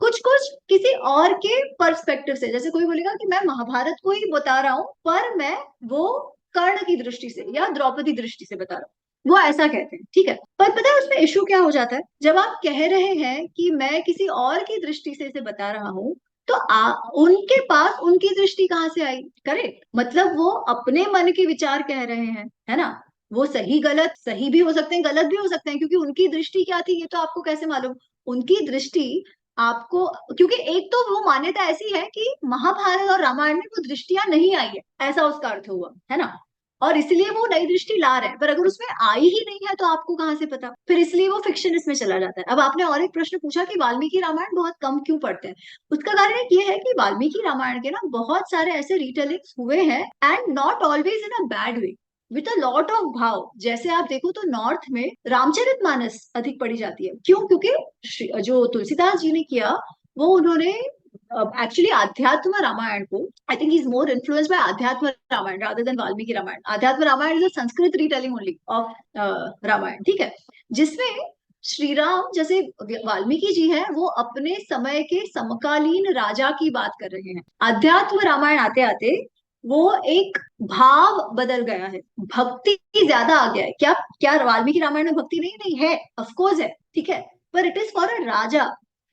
S1: कुछ कुछ किसी और के पर्सपेक्टिव से, जैसे कोई बोलेगा कि मैं महाभारत को ही बता रहा हूं पर मैं वो कर्ण की दृष्टि से या द्रौपदी दृष्टि से बता रहा हूँ, वो ऐसा कहते हैं, ठीक है। पर पता है उसमें इशू क्या हो जाता है, जब आप कह रहे हैं कि मैं किसी और की दृष्टि से इसे बता रहा हूँ, तो उनके पास उनकी दृष्टि कहाँ से आई? करेक्ट, मतलब वो अपने मन के विचार कह रहे हैं, है ना। वो सही गलत, सही भी हो सकते हैं, गलत भी हो सकते हैं, क्योंकि उनकी दृष्टि क्या थी ये तो आपको कैसे मालूम? उनकी दृष्टि आपको, क्योंकि एक तो वो मान्यता ऐसी है कि महाभारत और रामायण में वो दृष्टियां नहीं आई है, ऐसा उसका अर्थ हुआ, है ना। और इसलिए वो नई दृष्टि ला रहे हैं, पर अगर उसमें आई ही नहीं है तो आपको कहाँ से पता? फिर इसलिए वो फिक्शन इसमें चला जाता है। अब आपने और एक प्रश्न पूछा कि वाल्मीकि रामायण बहुत कम क्यों पढ़ते हैं। उसका कारण एक ये है कि वाल्मीकि रामायण के ना बहुत सारे ऐसे रिटेलिंग्स हुए हैं, and not always in a bad way, with a lot of भाव। जैसे आप देखो तो नॉर्थ में रामचरितमानस अधिक पढ़ी जाती है। क्यों? क्योंकि जो तुलसीदास जी ने किया, वो उन्होंने एक्चुअली अध्यात्म रामायण को, I think is more influenced by Adhyatma Ramayana rather than Valmiki Ramayana. Adhyatma Ramayana is a Sanskrit retelling only of Ramayana, ठीक है, जिसमें श्री राम जैसे वाल्मीकि जी हैं वो अपने समय के समकालीन राजा की बात कर रहे हैं। अध्यात्म रामायण आते आते वो एक भाव बदल गया है, भक्ति ज्यादा आ गया है। क्या क्या वाल्मीकि रामायण में भक्ति नहीं? नहीं है, ऑफ कोर्स है, ठीक है, पर it is for a raja.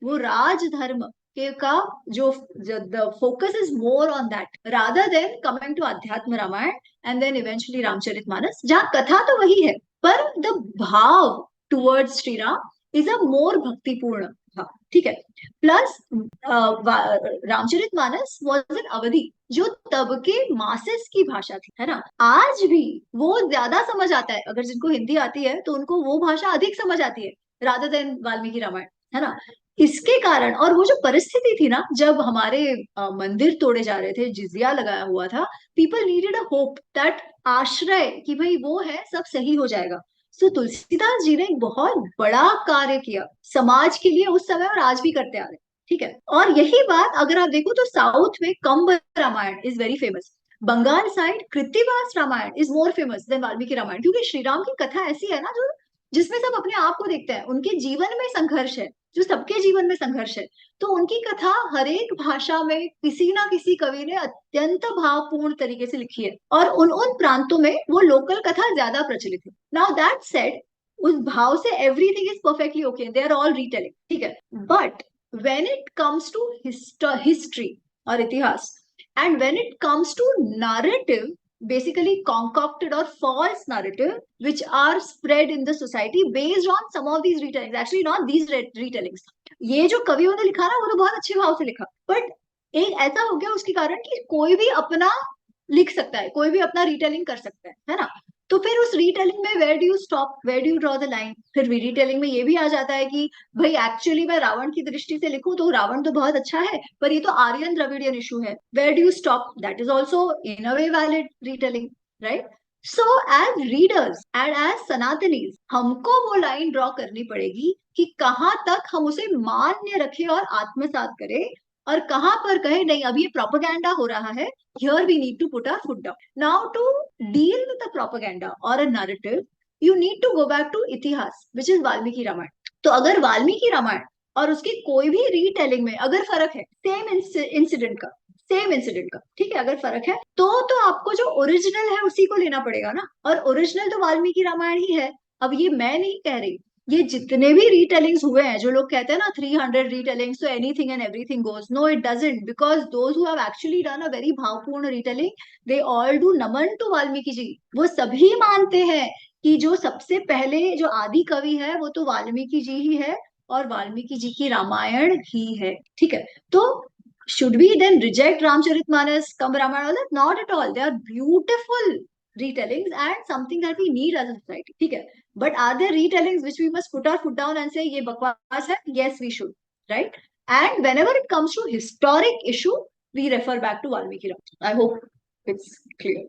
S1: वो राजधर्म के का जो the focus is more on that rather than coming to Adhyatma Ramayana and then eventually Ramcharitmanas, जहाँ कथा तो वही है, पर the bhav towards Shri Ram is a more bhaktipurna bhav, ठीक है। प्लस रामचरितमानस वॉज एन अवधि, जो तब के मासेस की भाषा थी, है ना। आज भी वो ज्यादा समझ आता है, अगर जिनको हिंदी आती है तो उनको वो भाषा अधिक समझ आती है रादर देन वाल्मीकि रामायण, है ना। इसके कारण, और वो जो परिस्थिति थी ना जब हमारे मंदिर तोड़े जा रहे थे, जिजिया लगाया हुआ था, people needed a hope that, आश्रय कि भाई वो है, सब सही हो जाएगा। सो तुलसीदास जी ने एक बहुत बड़ा कार्य किया समाज के लिए उस समय, और आज भी करते आ रहे, ठीक है। और यही बात अगर आप देखो तो साउथ में Kamba Ramayana is very famous, Bengal side Krittivas Ramayana is more famous than Valmiki Ramayana, क्योंकि श्री राम की कथा ऐसी है ना जो, जिसमें सब अपने आप को देखते हैं, उनके जीवन में संघर्ष है, जो सबके जीवन में संघर्ष है। तो उनकी कथा हर एक भाषा में किसी ना किसी कवि ने अत्यंत भावपूर्ण तरीके से लिखी है, और उन उन प्रांतों में वो लोकल कथा ज्यादा प्रचलित है। नाउ दैट सेड, उस भाव से everything is perfectly okay, they are all retelling, ठीक है। But when it comes to history और इतिहास, and when it comes to narrative, basically concocted or false narrative which are spread in the society based on some of these retellings, actually not these retellings, ये जो कवियों ने लिखा ना वो तो बहुत अच्छे भाव से लिखा, बट एक ऐसा हो गया उसके कारण कि कोई भी अपना लिख सकता है, कोई भी अपना रिटेलिंग कर सकता है ना। तो फिर उस रिटेलिंग में where do you stop, where do you draw the line? फिर रिटेलिंग में ये भी आ जाता है कि भाई एक्चुअली मैं रावण की दृष्टि से लिखूं तो रावण तो बहुत अच्छा है, पर ये तो आर्यन द्रविडियन इशू है, where do you stop? That is also in a way valid retelling, right. So as readers and as Sanatanis हमको वो लाइन ड्रॉ करनी पड़ेगी कि कहाँ तक हम उसे मान्य रखें और आत्मसात करें, और कहाँ पर कहे नहीं अब ये प्रोपेगेंडा हो रहा है, here we need to put our foot down. Now to deal with the propaganda or a narrative, you need to go back to इतिहास, which is वाल्मीकि रामायण। तो अगर वाल्मीकि रामायण और उसकी कोई भी रीटेलिंग में अगर फर्क है, सेम इंसिडेंट का, ठीक है, अगर फर्क है तो आपको जो ओरिजिनल है उसी को लेना पड़ेगा ना, और ओरिजिनल तो वाल्मीकि रामायण ही है। अब ये मैं नहीं कह रही, ये जितने भी रीटेलिंग्स हुए हैं, जो लोग कहते हैं ना 300 रीटेलिंग्स तो anything and everything goes, no it doesn't, because those who have actually done a very भावपूर्ण रीटेलिंग, दे ऑल डू नमन टू वाल्मीकि जी। वो सभी मानते हैं कि जो सबसे पहले जो आदि कवि है वो तो वाल्मीकि जी ही है, और वाल्मीकि जी की रामायण ही है, ठीक है। तो should we then reject Ramcharitmanas, Kamba Ramayana, all that? Not at all. They are beautiful retellings and something that we need as a society, ठीक है। But are there retellings which we must put our foot down and say ये बकवास है? Yes, we should, right? And whenever it comes to historic issue, we refer back to Valmiki Ramayana. I hope it's clear.